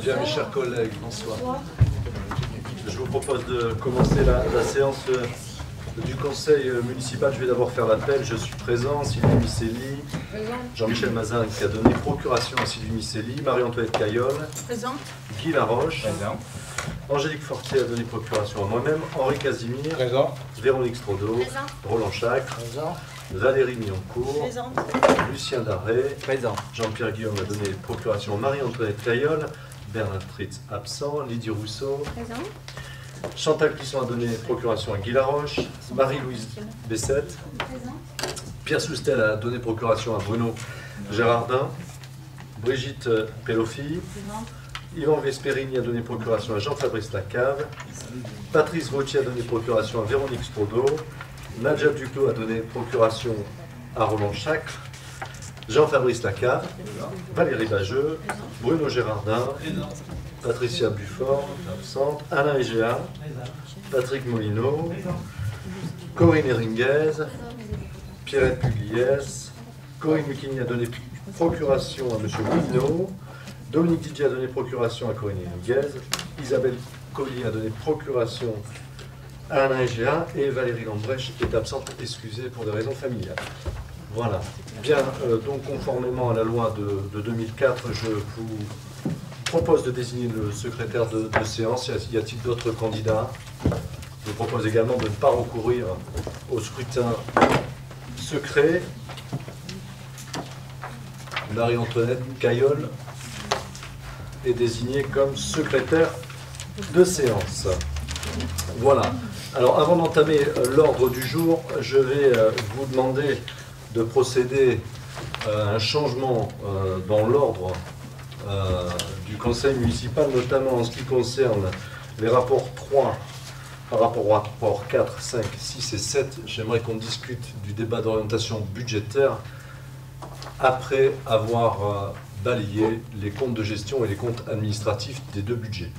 Bien, mes chers collègues, bonsoir. Je vous propose de commencer la séance du conseil municipal. Je vais d'abord faire l'appel. Je suis présent. Sylvie Micelli, Jean-Michel Mazin qui a donné procuration à Sylvie Micelli, Marie-Antoinette Caillol, présent. Guy Laroche, Présent. Angélique Fortier a donné procuration à moi-même, Henri Casimir, Présent. Véronique Strodo, Présent. Roland Chacre, Présent. Valérie Mignoncourt, Présent. Lucien Darré, Présent. Jean-Pierre Guillaume a donné procuration à Marie-Antoinette Caillol, Bernard Fritz absent, Lydie Rousseau, Présent. Chantal Clisson a donné procuration à Guy Laroche, Marie-Louise Bessette, Présent. Pierre Soustel a donné procuration à Bruno Gérardin, Brigitte Pellofi, Présent. Yvan Vesperini a donné procuration à Jean-Fabrice Lacave, Patrice Vautier a donné procuration à Véronique Strodo, Nadja Duclos a donné procuration à Roland Chacre, Jean-Fabrice Lacave, Valérie Bageux, Bruno Gérardin, Patricia Buffort, absente, Alain Egea, Patrick Molineau, Corinne Heringuez, Pierrette Pugliès, Corinne Lucchini a donné procuration à M. Molineau, Dominique Didier a donné procuration à Corinne Heringuez, Isabelle Collier a donné procuration à Alain Egea et Valérie Lambrecht est absente, excusée pour des raisons familiales. Voilà. Bien, donc conformément à la loi de 2004, je vous propose de désigner le secrétaire de séance. Y a-t-il d'autres candidats? Je vous propose également de ne pas recourir au scrutin secret. Marie-Antoinette Caillol est désignée comme secrétaire de séance. Voilà. Alors, avant d'entamer l'ordre du jour, je vais vous demander de procéder à un changement dans l'ordre du conseil municipal, notamment en ce qui concerne les rapports 3 par rapport aux rapports 4, 5, 6 et 7. J'aimerais qu'on discute du débat d'orientation budgétaire après avoir balayé les comptes de gestion et les comptes administratifs des deux budgets.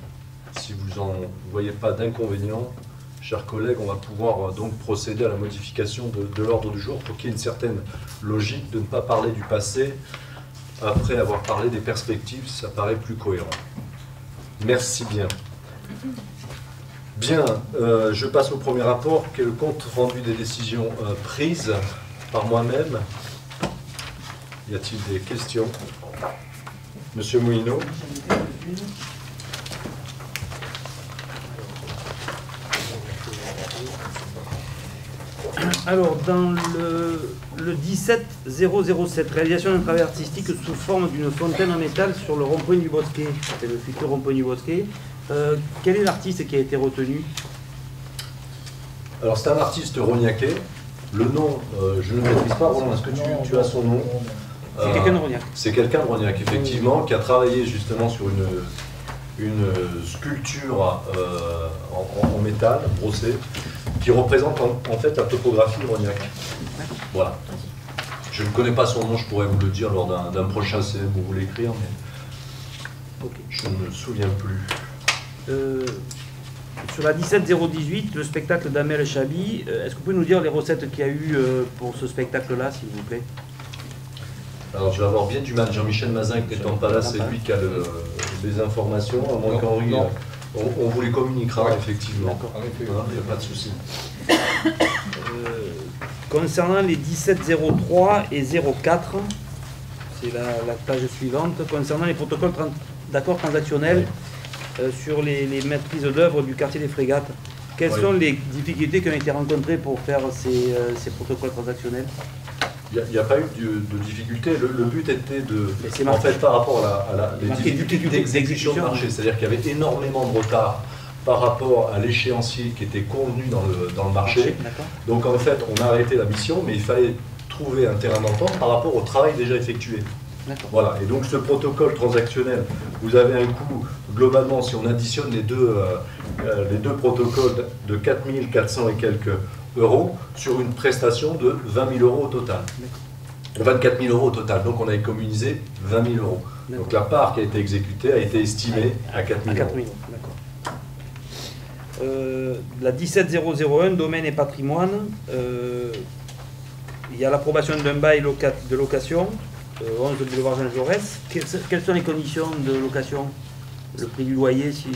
Si vous n'en voyez pas d'inconvénient, chers collègues, on va pouvoir donc procéder à la modification de l'ordre du jour pour qu'il y ait une certaine logique de ne pas parler du passé après avoir parlé des perspectives, ça paraît plus cohérent. Merci bien. Bien, je passe au premier rapport, qui est le compte rendu des décisions prises par moi-même. Y a-t-il des questions? Monsieur Moulineau. Alors, dans le 17007, réalisation d'un travail artistique sous forme d'une fontaine en métal sur le rond-point du Bosquet, c'est le futur rond-point du Bosquet. Quel est l'artiste qui a été retenu? Alors, c'est un artiste rognacais. Le nom, je ne le maîtrise pas. Roland, est-ce que tu as son nom? C'est quelqu'un de Rognac. C'est quelqu'un de Rognac, effectivement, qui a travaillé justement sur une sculpture en métal, brossée, qui représente en fait la topographie de Rognac. Voilà. Je ne connais pas son nom, je pourrais vous le dire lors d'un prochain CM où vous l'écrire, mais je ne me souviens plus. Sur la 17018, le spectacle d'Amel Chabi, est-ce que vous pouvez nous dire les recettes qu'il y a eu pour ce spectacle-là, s'il vous plaît? Alors je vais avoir bien du mal. Jean-Michel Mazin, n'étant pas là, c'est lui qui a les informations, à moins qu'Henri, on vous les communiquera effectivement. Il n'y a pas de souci. Concernant les 1703 et 04, c'est la page suivante, concernant les protocoles d'accords transactionnels sur les maîtrises d'œuvre du quartier des Frégates, quelles sont les difficultés qui ont été rencontrées pour faire ces protocoles transactionnels? Il n'y a pas eu de difficulté. Le but était de, en marqué. fait, par rapport à les difficultés difficulté d'exécution de marché, c'est-à-dire qu'il y avait énormément de retard par rapport à l'échéancier qui était convenu dans le marché. Donc en fait, on a arrêté la mission, mais il fallait trouver un terrain d'entente par rapport au travail déjà effectué. Voilà. Et donc ce protocole transactionnel, vous avez un coût, globalement, si on additionne les deux protocoles, de 4 400 et quelques euros sur une prestation de 20 000 euros au total. 24 000 euros au total. Donc on a économisé 20 000 euros. Donc la part qui a été exécutée a été estimée à 4 000 euros. La 17001, domaine et patrimoine, il y a l'approbation d'un bail de location, 11 boulevard Jean Jaurès. Quelles sont les conditions de location? Le prix du loyer, si...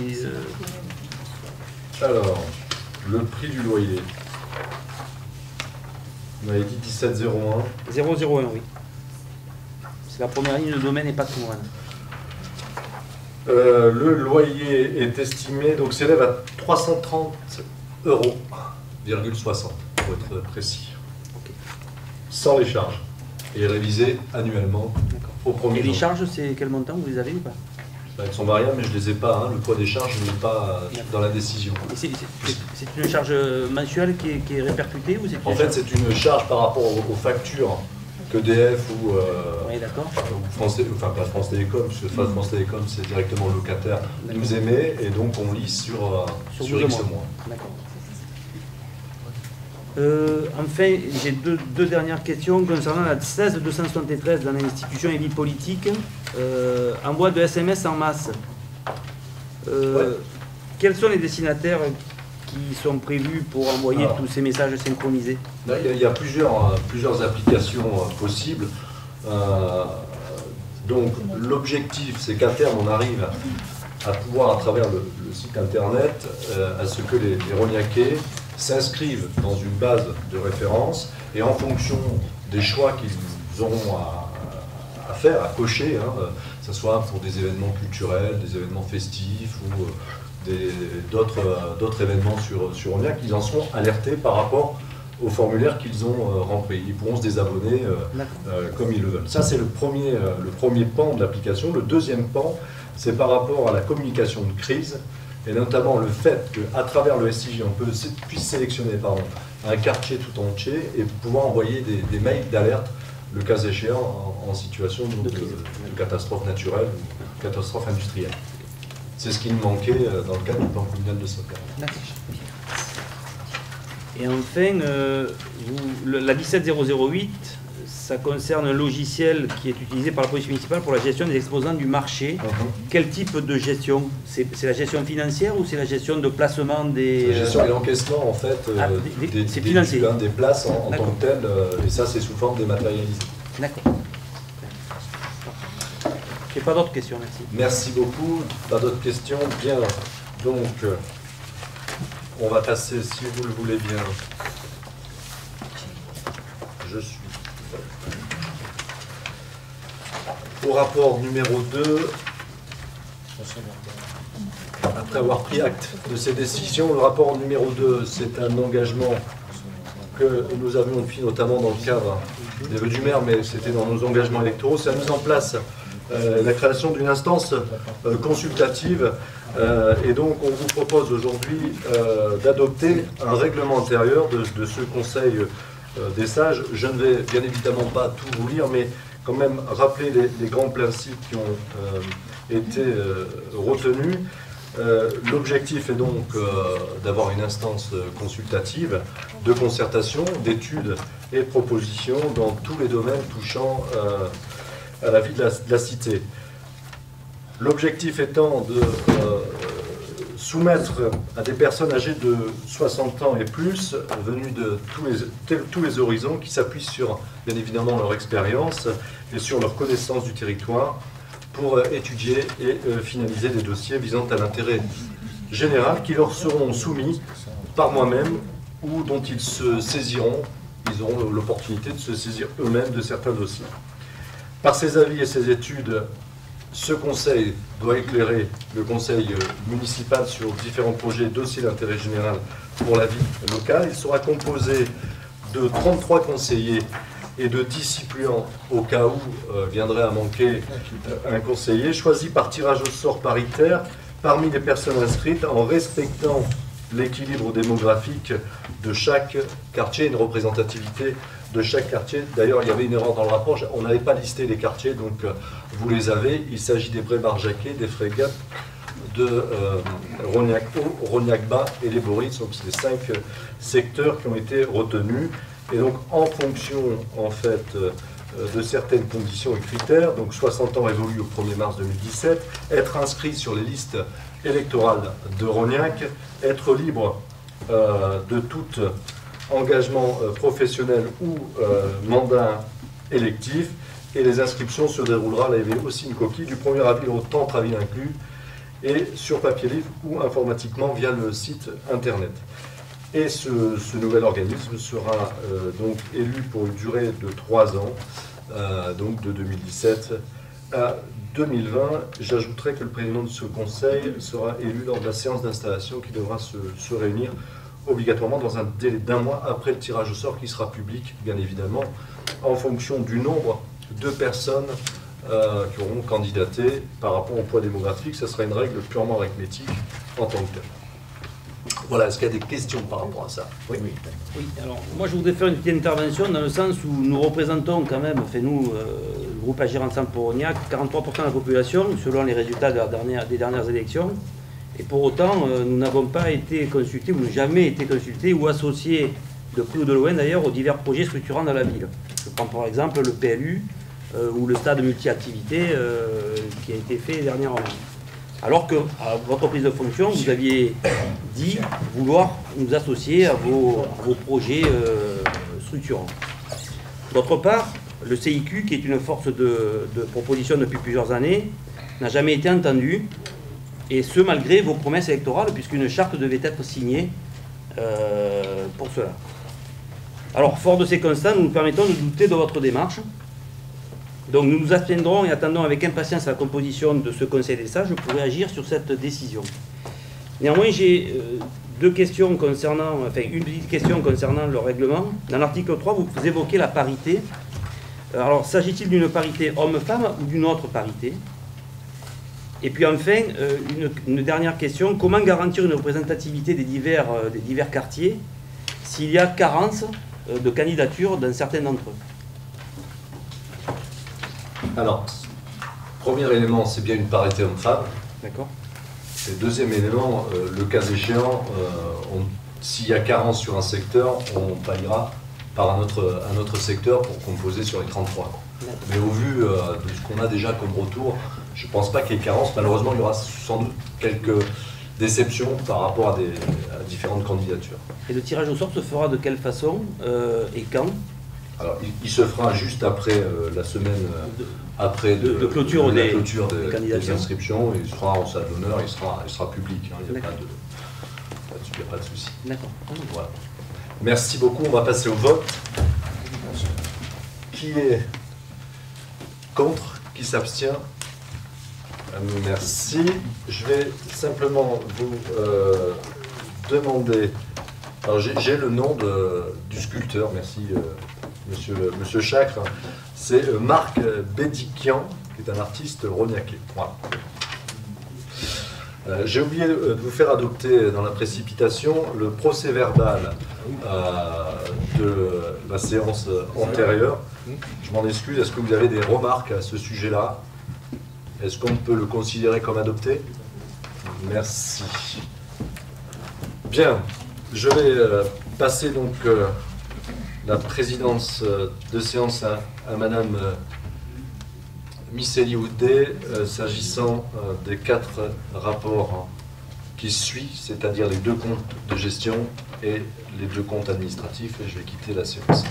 Alors, le prix du loyer. On avait dit 17,01. 001, oui. C'est la première ligne de domaine et patrimoine. Le loyer est estimé, donc s'élève à 330 euros, 60, pour être précis. Ok. Sans les charges. Et révisé annuellement au premier Et les jour. charges, c'est quel montant, vous les avez ou pas? Elles sont variables, mais je ne les ai pas. Hein. Le poids des charges, je ne l'ai pas dans la décision. Et c'est une charge mensuelle qui est répercutée ou c'est En fait, c'est une charge par rapport aux factures qu'EDF ou, Oui, d'accord. ou France, enfin pas France Télécom, parce que France Télécom, c'est directement le locataire, nous émet, et donc on lit sur X 12 mois. D'accord. Enfin, j'ai deux dernières questions concernant la 16273 dans l'institution et vie politique. Envoi de SMS en masse. Quels sont les destinataires qui sont prévus pour envoyer tous ces messages synchronisés? Là, il y a plusieurs applications possibles. Donc l'objectif, c'est qu'à terme, on arrive à pouvoir, à travers le site internet, à ce que les Rognacais s'inscrivent dans une base de référence et en fonction des choix qu'ils auront à faire, à cocher, que ce soit pour des événements culturels, des événements festifs ou d'autres événements sur Rognac, ils en seront alertés par rapport au formulaire qu'ils ont rempli. Ils pourront se désabonner comme ils le veulent. Ça, c'est le premier pan de l'application. Le deuxième pan, c'est par rapport à la communication de crise, et notamment le fait qu'à travers le SIG, on puisse sélectionner un quartier tout entier et pouvoir envoyer des mails d'alerte, le cas échéant, en situation de catastrophe naturelle ou catastrophe industrielle. C'est ce qui nous manquait dans le cadre du plan communal de sauvegarde. Et enfin, la 17008, ça concerne un logiciel qui est utilisé par la police municipale pour la gestion des exposants du marché. Quel type de gestion? C'est la gestion financière ou c'est la gestion de placement des... La gestion et l'encaissement, en fait, c'est financier. Des places en tant que telles, et ça, c'est sous forme dématérialisée. D'accord. J'ai pas d'autres questions, merci. Merci beaucoup. Pas d'autres questions? Bien. Donc, on va passer, si vous le voulez bien. Je suis au rapport numéro 2. Après avoir pris acte de ces décisions, le rapport numéro 2, c'est un engagement que nous avions pris notamment dans le cadre des vœux du maire, mais c'était dans nos engagements électoraux, c'est la mise en place, la création d'une instance consultative. Et donc on vous propose aujourd'hui d'adopter un règlement intérieur de ce Conseil des sages. Je ne vais bien évidemment pas tout vous lire, mais quand même rappeler les grands principes qui ont été retenus. L'objectif est donc d'avoir une instance consultative, de concertation, d'études et de propositions dans tous les domaines touchant à la vie de la cité. L'objectif étant de soumettre à des personnes âgées de 60 ans et plus, venues de tous les horizons, qui s'appuient sur, bien évidemment, leur expérience et sur leur connaissance du territoire, pour étudier et finaliser des dossiers visant à l'intérêt général qui leur seront soumis par moi-même ou dont ils se saisiront. Ils auront l'opportunité de se saisir eux-mêmes de certains dossiers. Par ces avis et ces études, ce conseil doit éclairer le conseil municipal sur différents projets et dossiers d'intérêt général pour la vie locale. Il sera composé de 33 conseillers et de 10 suppléants au cas où viendrait à manquer un conseiller, choisi par tirage au sort paritaire parmi les personnes inscrites en respectant l'équilibre démographique de chaque quartier, une représentativité de chaque quartier. D'ailleurs, il y avait une erreur dans le rapport, on n'avait pas listé les quartiers, donc vous les avez. Il s'agit des Bray-Barjaquet, des Frégates, de Rognac-Haut, Rognac-Bas et les Boris, donc c'est les 5 secteurs qui ont été retenus. Et donc, en fonction, en fait, de certaines conditions et critères, donc 60 ans évolue au 1er mars 2017, être inscrit sur les listes électorales de Rognac, être libre de tout engagement professionnel ou mandat électif, et les inscriptions se déroulera, là il y avait aussi une coquille, du 1er avril au 30 avril inclus, et sur papier livre ou informatiquement via le site internet. Et ce nouvel organisme sera donc élu pour une durée de 3 ans, donc de 2017 à 2020. J'ajouterai que le président de ce conseil sera élu lors de la séance d'installation qui devra se réunir obligatoirement dans un délai d'1 mois après le tirage au sort qui sera public, bien évidemment, en fonction du nombre de personnes qui auront candidaté par rapport au poids démographique. Ce sera une règle purement arithmétique en tant que telle. Voilà, est-ce qu'il y a des questions par rapport à ça? Oui. Oui, alors moi je voudrais faire une petite intervention dans le sens où nous représentons quand même, enfin nous, le groupe Agir Ensemble pour Rognac, 43% de la population, selon les résultats des dernières élections. Et pour autant, nous n'avons pas été consultés, ou jamais été consultés, ou associés de près ou de loin d'ailleurs aux divers projets structurants dans la ville. Je prends par exemple le PLU ou le stade multi-activité qui a été fait dernièrement. Alors que, à votre prise de fonction, vous aviez dit vouloir nous associer à vos projets structurants. D'autre part, le CIQ, qui est une force de proposition depuis plusieurs années, n'a jamais été entendu, et ce malgré vos promesses électorales, puisqu'une charte devait être signée pour cela. Alors, fort de ces constats, nous nous permettons de douter de votre démarche. Donc nous nous abstiendrons et attendons avec impatience la composition de ce Conseil des sages pour réagir sur cette décision. Néanmoins, j'ai une petite question concernant le règlement. Dans l'article 3, vous évoquez la parité. Alors, s'agit-il d'une parité homme-femme ou d'une autre parité? Et puis enfin, une dernière question. Comment garantir une représentativité des divers quartiers s'il y a carence de candidatures dans certains d'entre eux? Alors, premier élément, c'est bien une parité homme-femme. D'accord. Et deuxième élément, le cas échéant, s'il y a carence sur un secteur, on palliera par un autre secteur pour composer sur les 33. Mais au vu de ce qu'on a déjà comme retour, je ne pense pas qu'il y ait carence. Malheureusement, il y aura sans doute quelques déceptions par rapport à différentes candidatures. Et le tirage au sort se fera de quelle façon et quand? Alors, il se fera juste après la semaine après de clôture des inscriptions. Il sera en salle d'honneur, il sera public. Hein, il n'y a pas de souci. D'accord. Voilà. Merci beaucoup. On va passer au vote. Qui est contre? Qui s'abstient? Merci. Je vais simplement vous demander. Alors j'ai le nom du sculpteur. Merci. Monsieur Chacre, c'est Marc Bédiquian, qui est un artiste rognacais. Voilà. J'ai oublié de vous faire adopter dans la précipitation le procès verbal de la séance antérieure. Je m'en excuse, est-ce que vous avez des remarques à ce sujet-là? Est-ce qu'on peut le considérer comme adopté? Merci. Bien, je vais passer donc la présidence de séance à Madame Miceli Houdet, s'agissant des 4 rapports qui suivent, c'est-à-dire les 2 comptes de gestion et les 2 comptes administratifs, et je vais quitter la séance.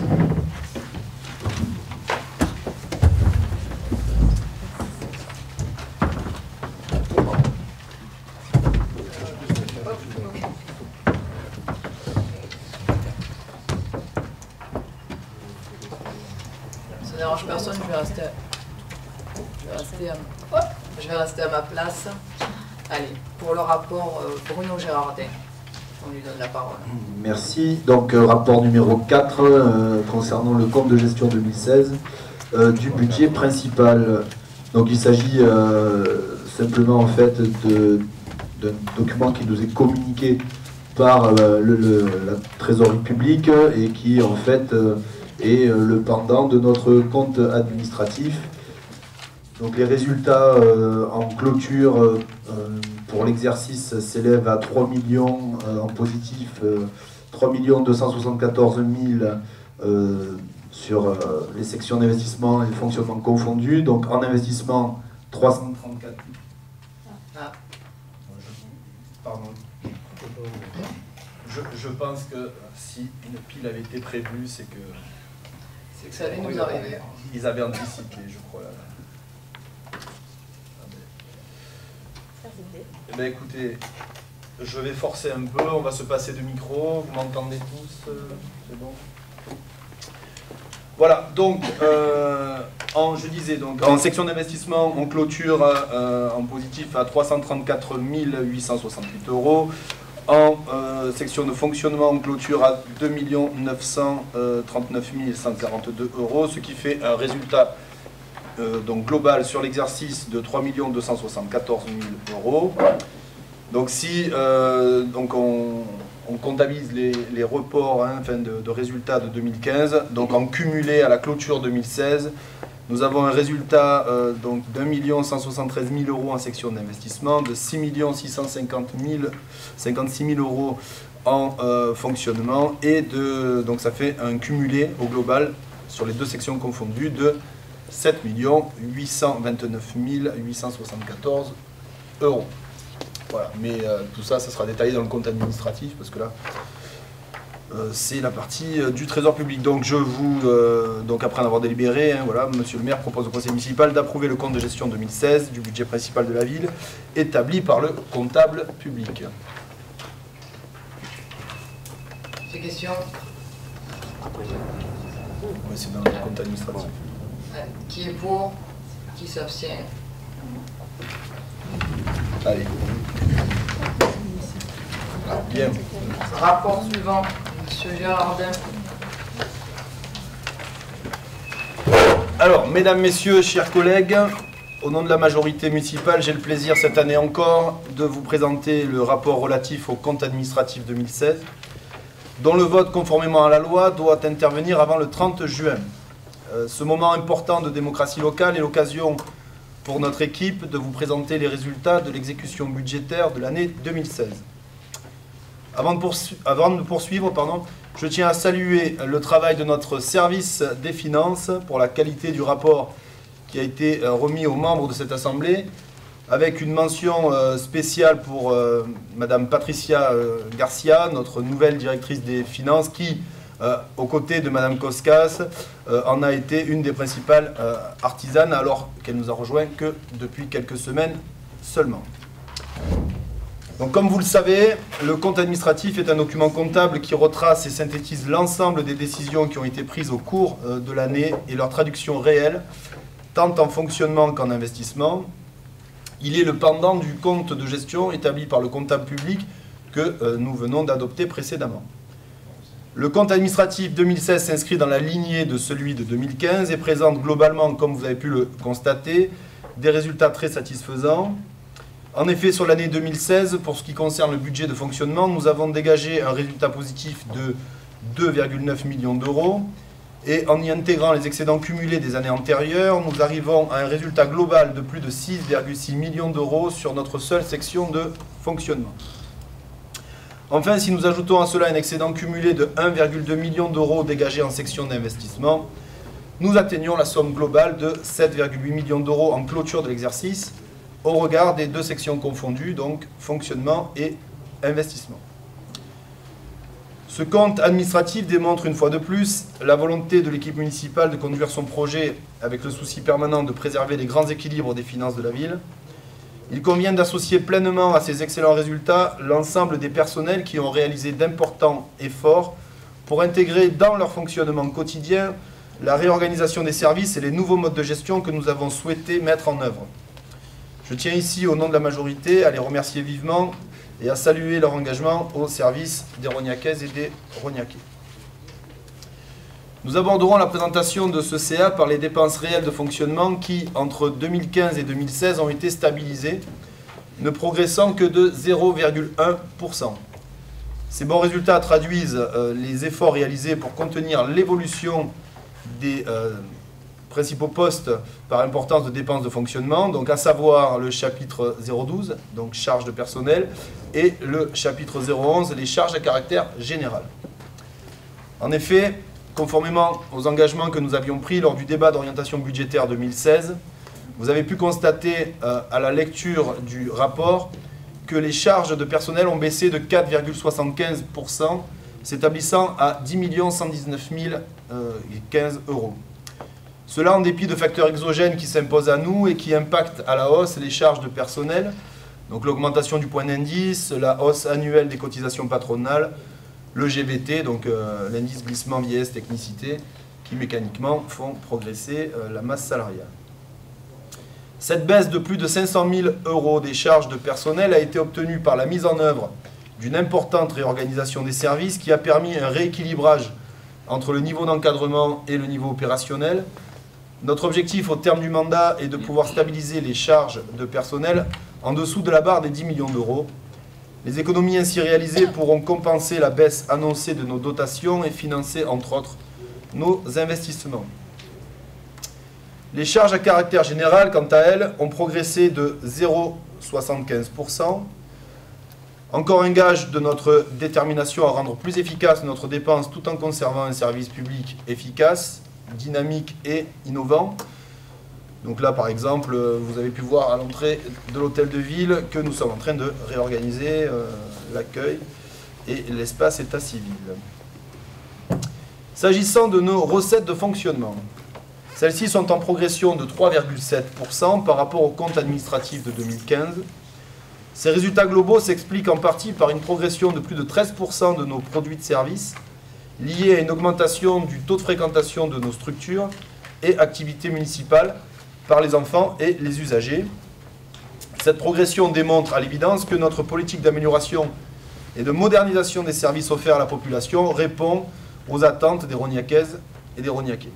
Personne, je vais rester à ma place. Allez, pour le rapport Bruno Gérardet, on lui donne la parole. Merci. Donc, rapport numéro 4 concernant le compte de gestion 2016 du budget principal. Donc, il s'agit simplement en fait d'un document qui nous est communiqué par la trésorerie publique et qui en fait est le pendant de notre compte administratif. Donc les résultats en clôture pour l'exercice s'élèvent à 3 millions en positif, 3 274 000 sur les sections d'investissement et de fonctionnement confondus. Donc en investissement, 334 000. Pardon. Je pense que si une pile avait été prévue, c'est que ça allait nous arriver. Ils avaient anticipé, je crois. Eh bien, écoutez, je vais forcer un peu, on va se passer de micro, vous m'entendez tous, c'est bon? Voilà, donc, je disais, donc, en section d'investissement, on clôture en positif à 334 868 €. En section de fonctionnement, on clôture à 2 939 142 €, ce qui fait un résultat donc global sur l'exercice de 3 274 000 €. Donc si donc on comptabilise les reports de résultats de 2015, donc en cumulé à la clôture 2016, nous avons un résultat donc d'1 173 000 € en section d'investissement, de 6 656 000 € en fonctionnement, et donc ça fait un cumulé au global sur les deux sections confondues de 7 829 874 €. Voilà, mais tout ça, ça sera détaillé dans le compte administratif, parce que là, c'est la partie du Trésor public. Donc, donc après en avoir délibéré, voilà, Monsieur le maire propose au conseil municipal d'approuver le compte de gestion 2016 du budget principal de la ville, établi par le comptable public. Ces questions? Oui, c'est dans le compte administratif. Qui est pour? Qui s'abstient? Allez. Bien. Rapport suivant, Monsieur Gérardin. Alors, mesdames, messieurs, chers collègues, au nom de la majorité municipale, j'ai le plaisir cette année encore de vous présenter le rapport relatif au compte administratif 2016, dont le vote conformément à la loi doit intervenir avant le 30 juin. Ce moment important de démocratie locale est l'occasion pour notre équipe de vous présenter les résultats de l'exécution budgétaire de l'année 2016. Avant de poursuivre, je tiens à saluer le travail de notre service des finances pour la qualité du rapport qui a été remis aux membres de cette assemblée, avec une mention spéciale pour Madame Patricia Garcia, notre nouvelle directrice des finances, qui, aux côtés de Madame Koskas, en a été une des principales artisanes, alors qu'elle nous a rejoint que depuis quelques semaines seulement. Donc, comme vous le savez, le compte administratif est un document comptable qui retrace et synthétise l'ensemble des décisions qui ont été prises au cours de l'année et leur traduction réelle, tant en fonctionnement qu'en investissement. Il est le pendant du compte de gestion établi par le comptable public que nous venons d'adopter précédemment. Le compte administratif 2016 s'inscrit dans la lignée de celui de 2015 et présente globalement, comme vous avez pu le constater, des résultats très satisfaisants. En effet, sur l'année 2016, pour ce qui concerne le budget de fonctionnement, nous avons dégagé un résultat positif de 2,9 millions d'euros. Et en y intégrant les excédents cumulés des années antérieures, nous arrivons à un résultat global de plus de 6,6 millions d'euros sur notre seule section de fonctionnement. Enfin, si nous ajoutons à cela un excédent cumulé de 1,2 million d'euros dégagé en section d'investissement, nous atteignons la somme globale de 7,8 millions d'euros en clôture de l'exercice, au regard des deux sections confondues, donc fonctionnement et investissement. Ce compte administratif démontre une fois de plus la volonté de l'équipe municipale de conduire son projet avec le souci permanent de préserver les grands équilibres des finances de la ville. Il convient d'associer pleinement à ces excellents résultats l'ensemble des personnels qui ont réalisé d'importants efforts pour intégrer dans leur fonctionnement quotidien la réorganisation des services et les nouveaux modes de gestion que nous avons souhaité mettre en œuvre. Je tiens ici, au nom de la majorité, à les remercier vivement et à saluer leur engagement au service des Rognacaises et des Rognacais. Nous aborderons la présentation de ce CA par les dépenses réelles de fonctionnement qui, entre 2015 et 2016, ont été stabilisées, ne progressant que de 0,1%. Ces bons résultats traduisent les efforts réalisés pour contenir l'évolution des principaux postes par importance de dépenses de fonctionnement, donc à savoir le chapitre 012, donc charges de personnel, et le chapitre 011, les charges à caractère général. En effet, conformément aux engagements que nous avions pris lors du débat d'orientation budgétaire 2016, vous avez pu constater à la lecture du rapport que les charges de personnel ont baissé de 4,75%, s'établissant à 10 119 015 €. Cela en dépit de facteurs exogènes qui s'imposent à nous et qui impactent à la hausse les charges de personnel. Donc l'augmentation du point d'indice, la hausse annuelle des cotisations patronales, le GVT, donc l'indice glissement vieillesse technicité, qui mécaniquement font progresser la masse salariale. Cette baisse de plus de 500 000 € des charges de personnel a été obtenue par la mise en œuvre d'une importante réorganisation des services qui a permis un rééquilibrage entre le niveau d'encadrement et le niveau opérationnel. Notre objectif au terme du mandat est de pouvoir stabiliser les charges de personnel en dessous de la barre des 10 millions d'euros. Les économies ainsi réalisées pourront compenser la baisse annoncée de nos dotations et financer, entre autres, nos investissements. Les charges à caractère général, quant à elles, ont progressé de 0,75%. Encore un gage de notre détermination à rendre plus efficace notre dépense tout en conservant un service public efficace, dynamique et innovant. Donc là, par exemple, vous avez pu voir à l'entrée de l'hôtel de ville que nous sommes en train de réorganiser l'accueil et l'espace état civil. S'agissant de nos recettes de fonctionnement, celles-ci sont en progression de 3,7% par rapport au compte administratif de 2015. Ces résultats globaux s'expliquent en partie par une progression de plus de 13% de nos produits de service, liés à une augmentation du taux de fréquentation de nos structures et activités municipales par les enfants et les usagers. Cette progression démontre à l'évidence que notre politique d'amélioration et de modernisation des services offerts à la population répond aux attentes des Rognacaises et des Rognacais.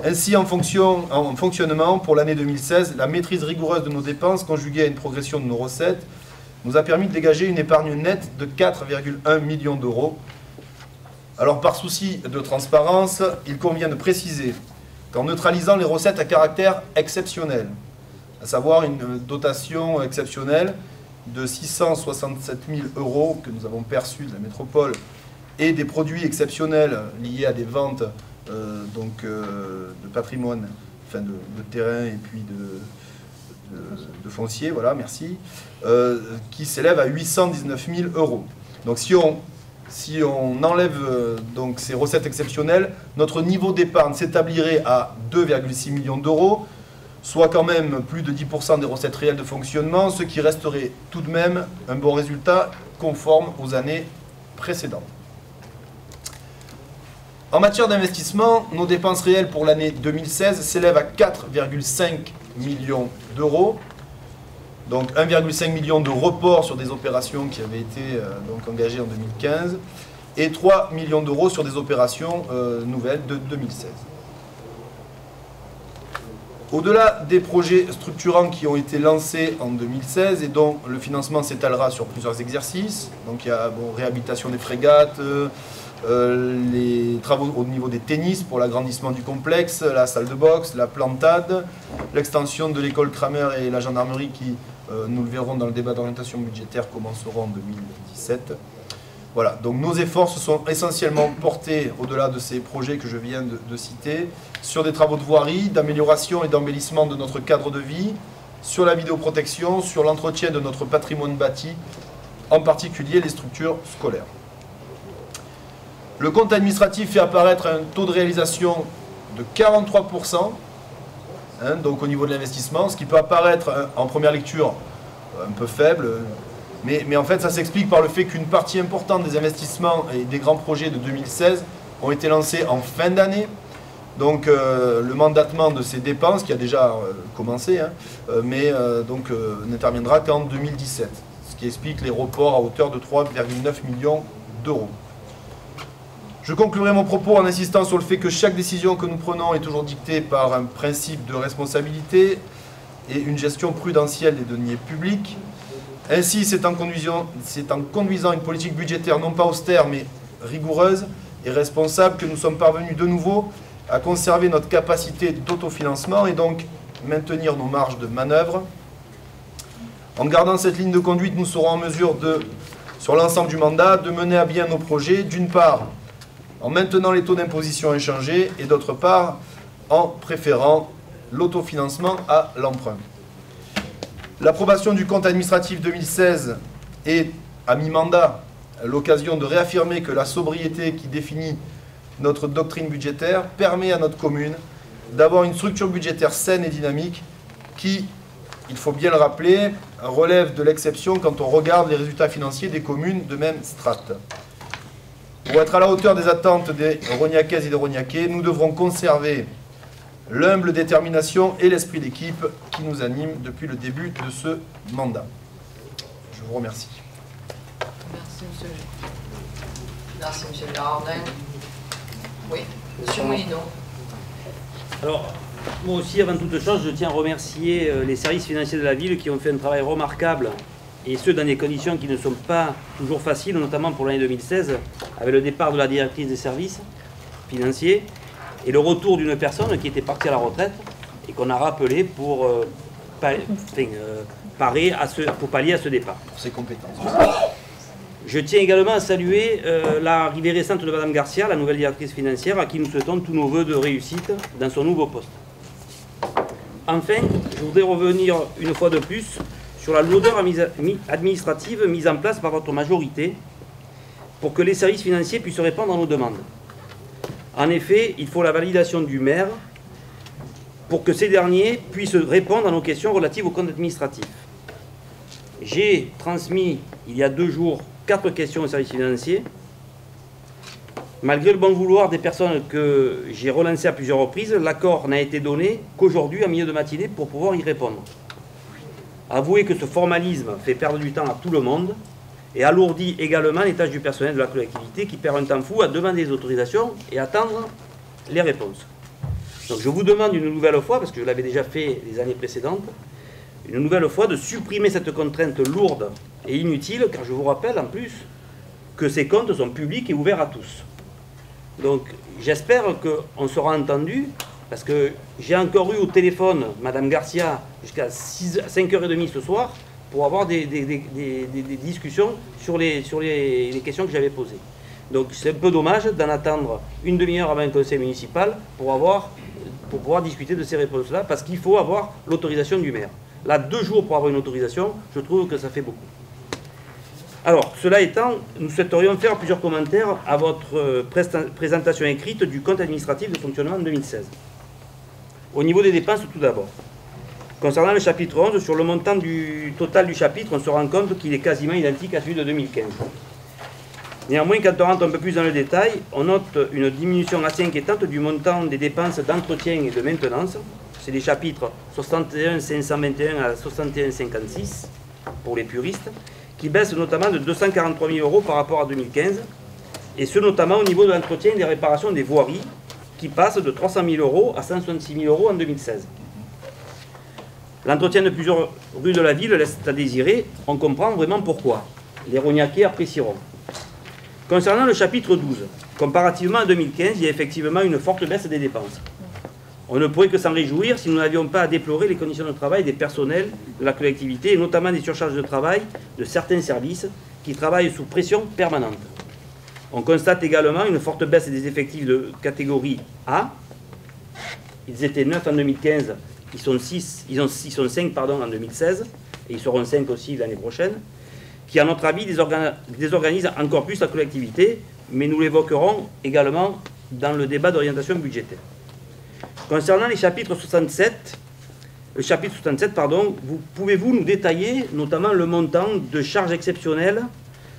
Ainsi, en fonctionnement, pour l'année 2016, la maîtrise rigoureuse de nos dépenses, conjuguée à une progression de nos recettes, nous a permis de dégager une épargne nette de 4,1 millions d'euros. Alors, par souci de transparence, il convient de préciser qu'en neutralisant les recettes à caractère exceptionnel, à savoir une dotation exceptionnelle de 667 000 € que nous avons perçus de la métropole et des produits exceptionnels liés à des ventes de patrimoine, enfin de terrain et puis de foncier, voilà, merci, qui s'élève à 819 000 €. Donc si on enlève donc ces recettes exceptionnelles, notre niveau d'épargne s'établirait à 2,6 millions d'euros, soit quand même plus de 10% des recettes réelles de fonctionnement, ce qui resterait tout de même un bon résultat conforme aux années précédentes. En matière d'investissement, nos dépenses réelles pour l'année 2016 s'élèvent à 4,5 millions d'euros. Donc 1,5 million de reports sur des opérations qui avaient été engagées en 2015 et 3 millions d'euros sur des opérations nouvelles de 2016. Au-delà des projets structurants qui ont été lancés en 2016 et dont le financement s'étalera sur plusieurs exercices, donc il y a réhabilitation des frégates, les travaux au niveau des tennis pour l'agrandissement du complexe, la salle de boxe, la plantade, l'extension de l'école Kramer et la gendarmerie qui, nous le verrons dans le débat d'orientation budgétaire, commenceront en 2017. Voilà, donc nos efforts se sont essentiellement portés, au-delà de ces projets que je viens de citer, sur des travaux de voirie, d'amélioration et d'embellissement de notre cadre de vie, sur la vidéoprotection, sur l'entretien de notre patrimoine bâti, en particulier les structures scolaires. Le compte administratif fait apparaître un taux de réalisation de 43%, donc au niveau de l'investissement, ce qui peut apparaître en première lecture un peu faible, mais en fait ça s'explique par le fait qu'une partie importante des investissements et des grands projets de 2016 ont été lancés en fin d'année. Donc le mandatement de ces dépenses, qui a déjà commencé, n'interviendra qu'en 2017, ce qui explique les reports à hauteur de 3,9 millions d'euros. Je conclurai mon propos en insistant sur le fait que chaque décision que nous prenons est toujours dictée par un principe de responsabilité et une gestion prudentielle des deniers publics. Ainsi, c'est en conduisant une politique budgétaire non pas austère mais rigoureuse et responsable que nous sommes parvenus de nouveau à conserver notre capacité d'autofinancement et donc maintenir nos marges de manœuvre. En gardant cette ligne de conduite, nous serons en mesure sur l'ensemble du mandat, de mener à bien nos projets, d'une part, en maintenant les taux d'imposition inchangés et d'autre part, en préférant l'autofinancement à l'emprunt. L'approbation du compte administratif 2016 est, à mi-mandat, l'occasion de réaffirmer que la sobriété qui définit notre doctrine budgétaire permet à notre commune d'avoir une structure budgétaire saine et dynamique qui, il faut bien le rappeler, relève de l'exception quand on regarde les résultats financiers des communes de même strate. Pour être à la hauteur des attentes des Rognacaises et des Rognacais, nous devrons conserver l'humble détermination et l'esprit d'équipe qui nous animent depuis le début de ce mandat. Je vous remercie. Merci, monsieur Girardin. Oui, monsieur Moulineau. Alors, moi aussi, avant toute chose, je tiens à remercier les services financiers de la ville qui ont fait un travail remarquable, et ce, dans des conditions qui ne sont pas toujours faciles, notamment pour l'année 2016, avec le départ de la directrice des services financiers, et le retour d'une personne qui était partie à la retraite, et qu'on a rappelé pour pallier à ce départ. Pour ses compétences. Je tiens également à saluer l'arrivée récente de Mme Garcia, la nouvelle directrice financière, à qui nous souhaitons tous nos voeux de réussite dans son nouveau poste. Enfin, je voudrais revenir une fois de plus sur la lourdeur administrative mise en place par votre majorité pour que les services financiers puissent répondre à nos demandes. En effet, il faut la validation du maire pour que ces derniers puissent répondre à nos questions relatives aux comptes administratifs. J'ai transmis, il y a 2 jours, 4 questions aux services financiers. Malgré le bon vouloir des personnes que j'ai relancées à plusieurs reprises, l'accord n'a été donné qu'aujourd'hui, à milieu de matinée, pour pouvoir y répondre. Avouez que ce formalisme fait perdre du temps à tout le monde et alourdit également les tâches du personnel de la collectivité qui perd un temps fou à demander des autorisations et attendre les réponses. Donc je vous demande une nouvelle fois, parce que je l'avais déjà fait les années précédentes, une nouvelle fois de supprimer cette contrainte lourde et inutile, car je vous rappelle en plus que ces comptes sont publics et ouverts à tous. Donc j'espère qu'on sera entendu, parce que j'ai encore eu au téléphone Mme Garcia jusqu'à 5h30 ce soir pour avoir des discussions sur les questions que j'avais posées. Donc c'est un peu dommage d'en attendre une demi-heure avant un conseil municipal pour pouvoir discuter de ces réponses-là, parce qu'il faut avoir l'autorisation du maire. Là, 2 jours pour avoir une autorisation, je trouve que ça fait beaucoup. Alors, cela étant, nous souhaiterions faire plusieurs commentaires à votre présentation écrite du compte administratif de fonctionnement en 2016. Au niveau des dépenses, tout d'abord. Concernant le chapitre 11, sur le montant total du chapitre, on se rend compte qu'il est quasiment identique à celui de 2015. Néanmoins, quand on rentre un peu plus dans le détail, on note une diminution assez inquiétante du montant des dépenses d'entretien et de maintenance. C'est les chapitres 61 521 à 61 56 pour les puristes, qui baissent notamment de 243 000 € par rapport à 2015, et ce notamment au niveau de l'entretien et des réparations des voiries, qui passent de 300 000 € à 166 000 € en 2016. L'entretien de plusieurs rues de la ville laisse à désirer, on comprend vraiment pourquoi. Les Rognacais apprécieront. Concernant le chapitre 12, comparativement à 2015, il y a effectivement une forte baisse des dépenses. On ne pourrait que s'en réjouir si nous n'avions pas à déplorer les conditions de travail des personnels de la collectivité, et notamment des surcharges de travail de certains services qui travaillent sous pression permanente. On constate également une forte baisse des effectifs de catégorie A. Ils étaient 9 en 2015, ils sont 5 en 2016, et ils seront 5 aussi l'année prochaine, qui à notre avis désorganisent encore plus la collectivité, mais nous l'évoquerons également dans le débat d'orientation budgétaire. Concernant les chapitres 67, pouvez-vous nous détailler notamment le montant de charges exceptionnelles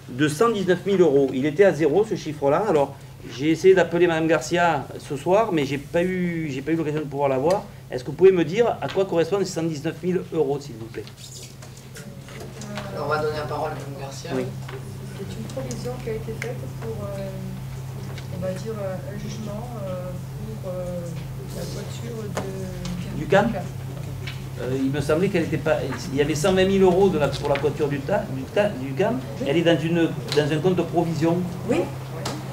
de 119 000 €? Il était à 0 ce chiffre-là. Alors j'ai essayé d'appeler Mme Garcia ce soir, mais j'ai pas eu l'occasion de pouvoir la voir. Est-ce que vous pouvez me dire à quoi correspondent ces 119 000 €, s'il vous plaît? Alors, on va donner la parole à Mme Garcia. Oui. C'est une provision qui a été faite pour, on va dire, un jugement pour la voiture du CAM. Il me semblait qu'elle n'était pas. Il y avait 120 000 € pour la voiture du CAM. Elle est dans un compte de provision. Oui,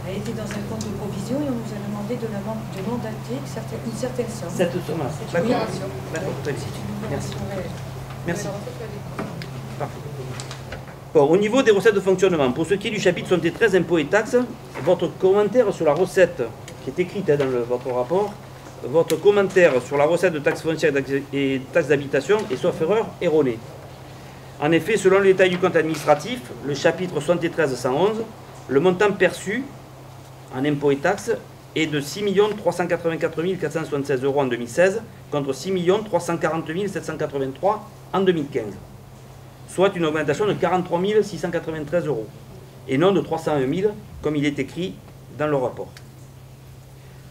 elle était dans un compte de provision et on nous a demandé de mandater une certaine somme. Cette somme-là. C'est une opération. D'accord. Merci. Ouais. Merci. Parfait. Bon, au niveau des recettes de fonctionnement, pour ce qui est du chapitre 73 impôts et taxes, votre commentaire sur la recette, qui est écrite dans votre rapport, votre commentaire sur la recette de taxes foncières et taxes d'habitation est sauf erreur erroné. En effet, selon le détail du compte administratif, le chapitre 73-111, le montant perçu en impôts et taxes est de 6 384 476 € en 2016 contre 6 340 783 en 2015, soit une augmentation de 43 693 €, et non de 301 000 comme il est écrit dans le rapport.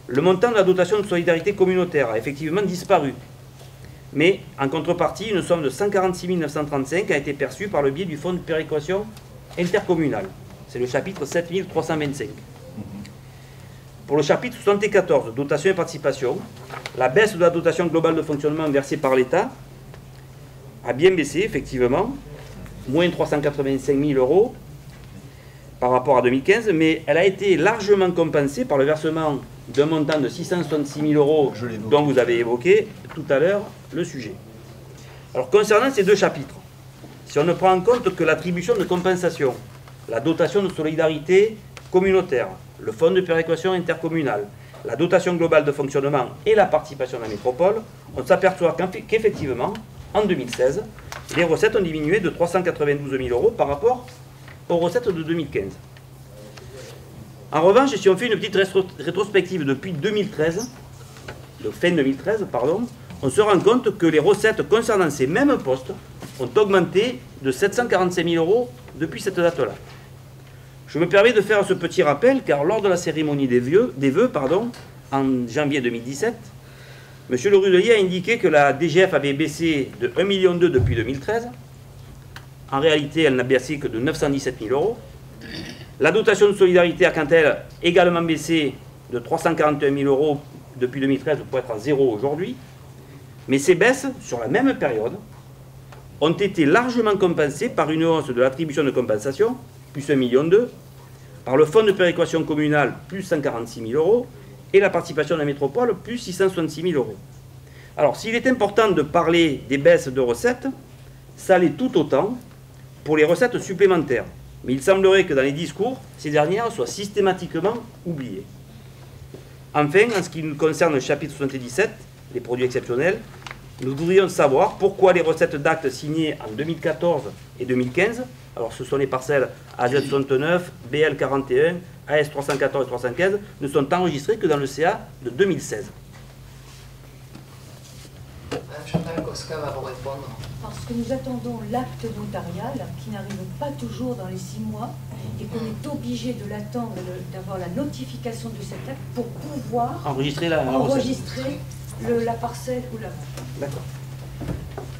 Le montant de la dotation de solidarité communautaire a effectivement disparu, mais en contrepartie, une somme de 146 935 a été perçue par le biais du fonds de péréquation intercommunale. C'est le chapitre 7325. Pour le chapitre 74, dotation et participation, la baisse de la dotation globale de fonctionnement versée par l'État a bien baissé, effectivement, moins 385 000 € par rapport à 2015, mais elle a été largement compensée par le versement d'un montant de 666 000 € dont vous avez évoqué tout à l'heure le sujet. Alors, concernant ces deux chapitres, si on ne prend en compte que l'attribution de compensation, la dotation de solidarité communautaire, le fonds de péréquation intercommunale, la dotation globale de fonctionnement et la participation de la métropole, on s'aperçoit qu'effectivement, en 2016, les recettes ont diminué de 392 000 € par rapport aux recettes de 2015. En revanche, si on fait une petite rétrospective depuis 2013, de fin 2013, pardon, on se rend compte que les recettes concernant ces mêmes postes ont augmenté de 745 000 € depuis cette date-là. Je me permets de faire ce petit rappel car lors de la cérémonie des vœux, en janvier 2017, M. Le Rudelier a indiqué que la DGF avait baissé de 1,2 million depuis 2013. En réalité, elle n'a baissé que de 917 000 €. La dotation de solidarité a quant à elle également baissé de 341 000 € depuis 2013 pour être à zéro aujourd'hui. Mais ces baisses, sur la même période, ont été largement compensées par une hausse de l'attribution de compensation, plus 1,2 million, par le fonds de péréquation communale, plus 146 000 €, et la participation de la métropole, plus 666 000 €. Alors, s'il est important de parler des baisses de recettes, ça l'est tout autant pour les recettes supplémentaires. Mais il semblerait que dans les discours, ces dernières soient systématiquement oubliées. Enfin, en ce qui nous concerne le chapitre 77, les produits exceptionnels, nous voudrions savoir pourquoi les recettes d'actes signés en 2014 et 2015, alors ce sont les parcelles AZ69, BL41, AS314 et 315, ne sont enregistrées que dans le CA de 2016. Chantal Kosca va vous répondre. Parce que nous attendons l'acte notarial qui n'arrive pas toujours dans les 6 mois et qu'on est obligé de l'attendre, d'avoir la notification de cet acte pour pouvoir enregistrer la parcelle ou la... D'accord.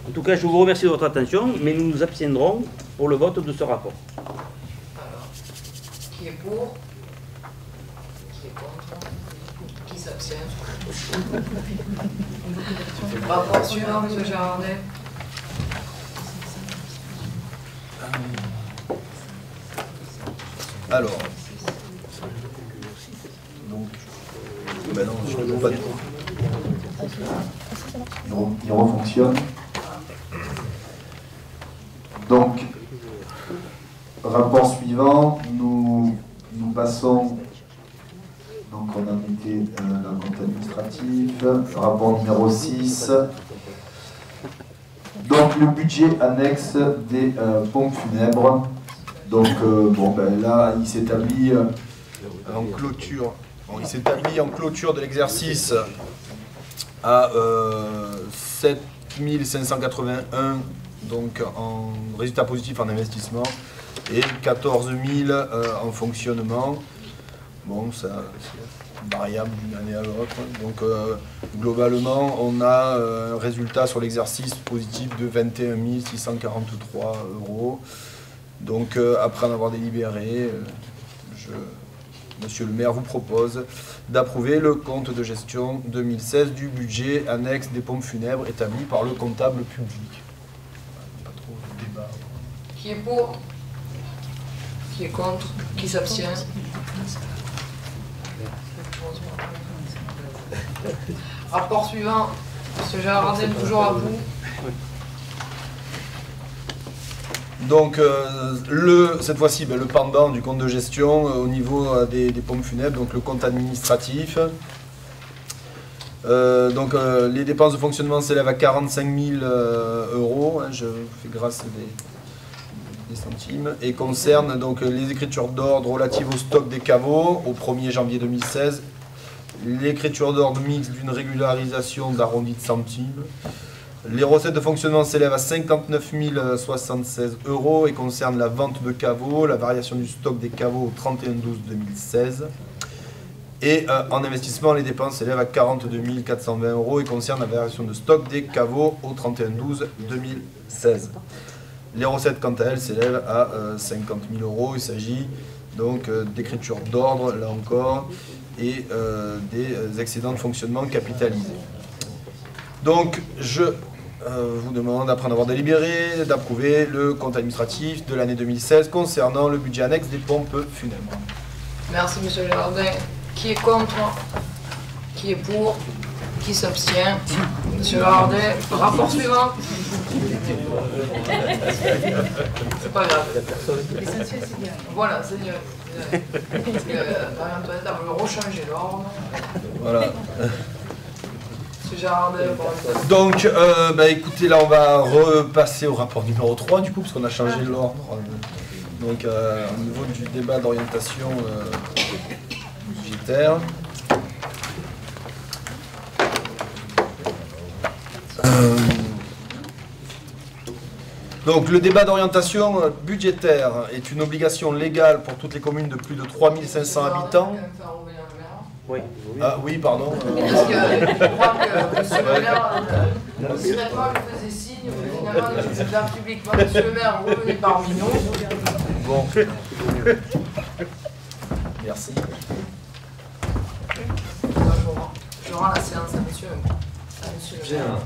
En tout cas, je vous remercie de votre attention, mais nous nous abstiendrons pour le vote de ce rapport. Alors, qui est pour? Qui est contre? Qui s'abstient? Rapport suivant, M. Gérardet. Alors, donc, ben non, je ne vois pas du tout. Il refonctionne. Donc, rapport suivant, nous passons, donc on a été la compte administratif, rapport numéro 6. Donc le budget annexe des pompes funèbres. Donc bon ben là il s'établit en clôture. Bon, il s'établit en clôture de l'exercice à 7 581 donc en résultat positif en investissement et 14 000 en fonctionnement. Bon, ça c'est variable d'une année à l'autre. Donc globalement, on a un résultat sur l'exercice positif de 21 643 €. Donc après en avoir délibéré, Monsieur le maire vous propose d'approuver le compte de gestion 2016 du budget annexe des pompes funèbres établi par le comptable public. Pas trop de débat. Qui est pour? Qui est contre? Qui s'abstient? Rapport suivant, M. Gérardet, toujours à vous. Donc cette fois-ci, le pendant du compte de gestion au niveau des pompes funèbres, donc le compte administratif. Les dépenses de fonctionnement s'élèvent à 45 000 €, hein, je fais grâce des centimes, et concernent donc les écritures d'ordre relatives au stock des caveaux au 1er janvier 2016 l'écriture d'ordre mixte d'une régularisation d'arrondi de centimes. Les recettes de fonctionnement s'élèvent à 59 076 € et concernent la vente de caveaux, la variation du stock des caveaux au 31/12/2016. Et en investissement, les dépenses s'élèvent à 42 420 € et concernent la variation de stock des caveaux au 31/12/2016. Les recettes, quant à elles, s'élèvent à 50 000 €. Il s'agit donc d'écriture d'ordre, là encore, et des excédents de fonctionnement capitalisés. Donc, je vous demande, après en avoir délibéré, d'approuver le compte administratif de l'année 2016 concernant le budget annexe des pompes funèbres. Merci, monsieur Gérardin. Qui est contre? Qui est pour? Qui s'abstient? Monsieur Gérardin, rapport suivant. C'est pas grave. L'essentiel, c'est bien. Voilà, c'est mieux. Parce que Marie-Antoinette, elle veut rechanger l'ordre. Voilà. Monsieur Gérardin, pour une Donc, écoutez, là, on va repasser au rapport numéro 3, du coup, parce qu'on a changé l'ordre. Donc, au niveau du débat d'orientation budgétaire. Donc, le débat d'orientation budgétaire est une obligation légale pour toutes les communes de plus de 3500 habitants. Oui. Ah oui, pardon. Parce que je crois que monsieur le maire, discrètement, il faisait signe, mais finalement, il faisait là publiquement. Monsieur le maire, revenez parmi nous. Bon. Merci. Je rends la séance à monsieur le maire. Bien.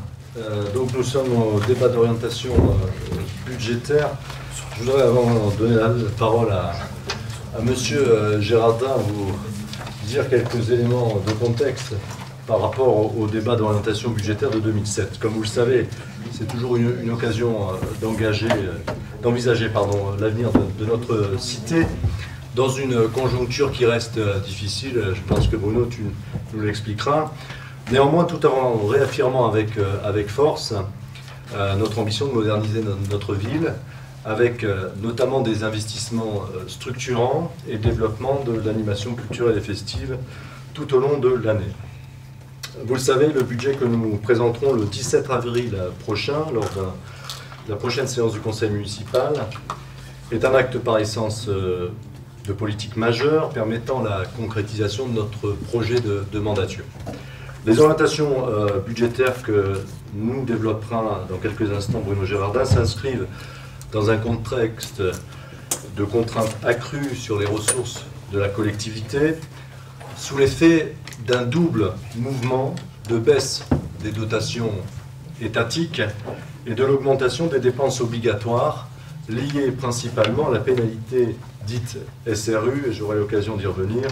Donc nous sommes au débat d'orientation budgétaire. Je voudrais avant de donner la parole à monsieur Gérardin vous dire quelques éléments de contexte par rapport au débat d'orientation budgétaire de 2007. Comme vous le savez, c'est toujours une occasion d'envisager l'avenir de notre cité dans une conjoncture qui reste difficile. Je pense que Bruno, tu nous l'expliqueras. Néanmoins, tout en réaffirmant avec force notre ambition de moderniser notre ville, avec notamment des investissements structurants et le développement de l'animation culturelle et festive tout au long de l'année. Vous le savez, le budget que nous présenterons le 17 avril prochain, lors de la prochaine séance du conseil municipal, est un acte par essence de politique majeure permettant la concrétisation de notre projet de mandature. Les orientations budgétaires que nous développera dans quelques instants Bruno Gérardin s'inscrivent dans un contexte de contraintes accrues sur les ressources de la collectivité, sous l'effet d'un double mouvement de baisse des dotations étatiques et de l'augmentation des dépenses obligatoires liées principalement à la pénalité dite SRU, et j'aurai l'occasion d'y revenir,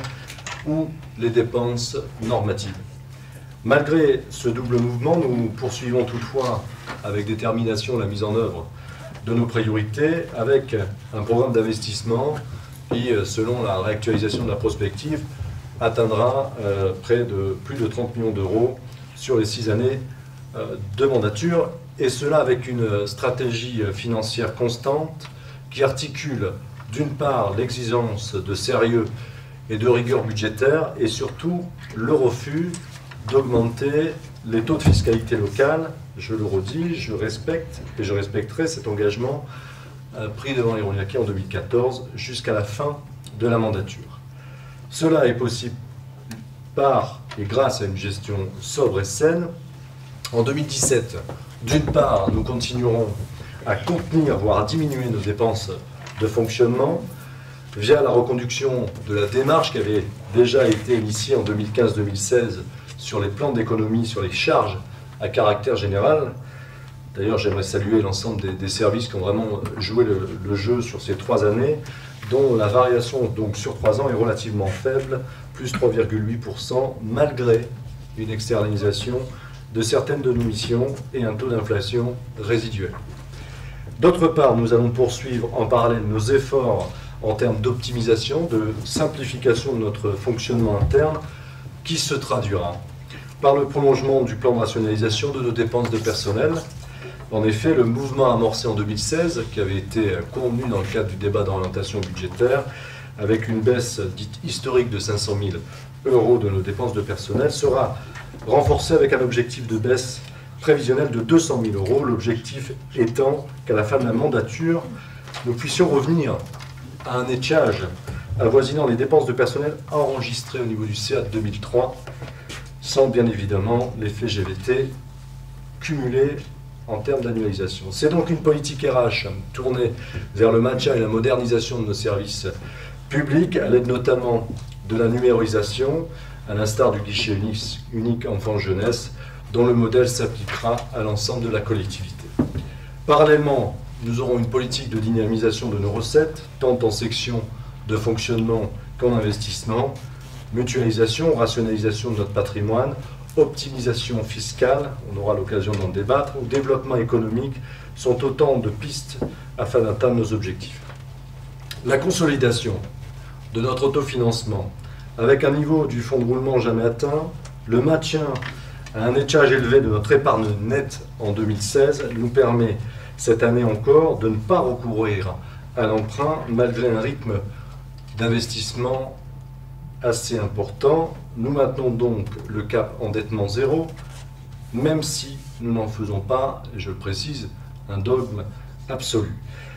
ou les dépenses normatives. Malgré ce double mouvement, nous poursuivons toutefois avec détermination la mise en œuvre de nos priorités avec un programme d'investissement qui, selon la réactualisation de la prospective, atteindra plus de 30 millions d'euros sur les 6 années de mandature, et cela avec une stratégie financière constante qui articule d'une part l'exigence de sérieux et de rigueur budgétaire et surtout le refus d'augmenter les taux de fiscalité locale. Je le redis, je respecte et je respecterai cet engagement pris devant les Rognaquais en 2014 jusqu'à la fin de la mandature. Cela est possible par et grâce à une gestion sobre et saine. En 2017, d'une part, nous continuerons à contenir, voire à diminuer nos dépenses de fonctionnement via la reconduction de la démarche qui avait déjà été initiée en 2015-2016 sur les plans d'économie, sur les charges à caractère général. D'ailleurs, j'aimerais saluer l'ensemble des services qui ont vraiment joué le jeu sur ces 3 années, dont la variation donc sur 3 ans est relativement faible, plus 3,8%, malgré une externalisation de certaines de nos missions et un taux d'inflation résiduel. D'autre part, nous allons poursuivre en parallèle nos efforts en termes d'optimisation, de simplification de notre fonctionnement interne, qui se traduira par le prolongement du plan de rationalisation de nos dépenses de personnel. En effet, le mouvement amorcé en 2016, qui avait été convenu dans le cadre du débat d'orientation budgétaire, avec une baisse dite historique de 500 000 euros de nos dépenses de personnel sera renforcé avec un objectif de baisse prévisionnelle de 200 000 euros. L'objectif étant qu'à la fin de la mandature, nous puissions revenir à un étiage avoisinant les dépenses de personnel enregistrées au niveau du CA de 2003, sans bien évidemment l'effet GVT cumulé en termes d'annualisation. C'est donc une politique RH tournée vers le maintien et la modernisation de nos services publics, à l'aide notamment de la numérisation, à l'instar du guichet unique enfant-jeunesse, dont le modèle s'appliquera à l'ensemble de la collectivité. Parallèlement, nous aurons une politique de dynamisation de nos recettes, tant en section de fonctionnement qu'en investissement, mutualisation, rationalisation de notre patrimoine, optimisation fiscale, on aura l'occasion d'en débattre, ou développement économique, sont autant de pistes afin d'atteindre nos objectifs. La consolidation de notre autofinancement, avec un niveau du fonds de roulement jamais atteint, le maintien à un étiage élevé de notre épargne nette en 2016 nous permet cette année encore de ne pas recourir à l'emprunt malgré un rythme d'investissement assez important. Nous maintenons donc le cap endettement zéro, même si nous n'en faisons pas, et je le précise, un dogme absolu.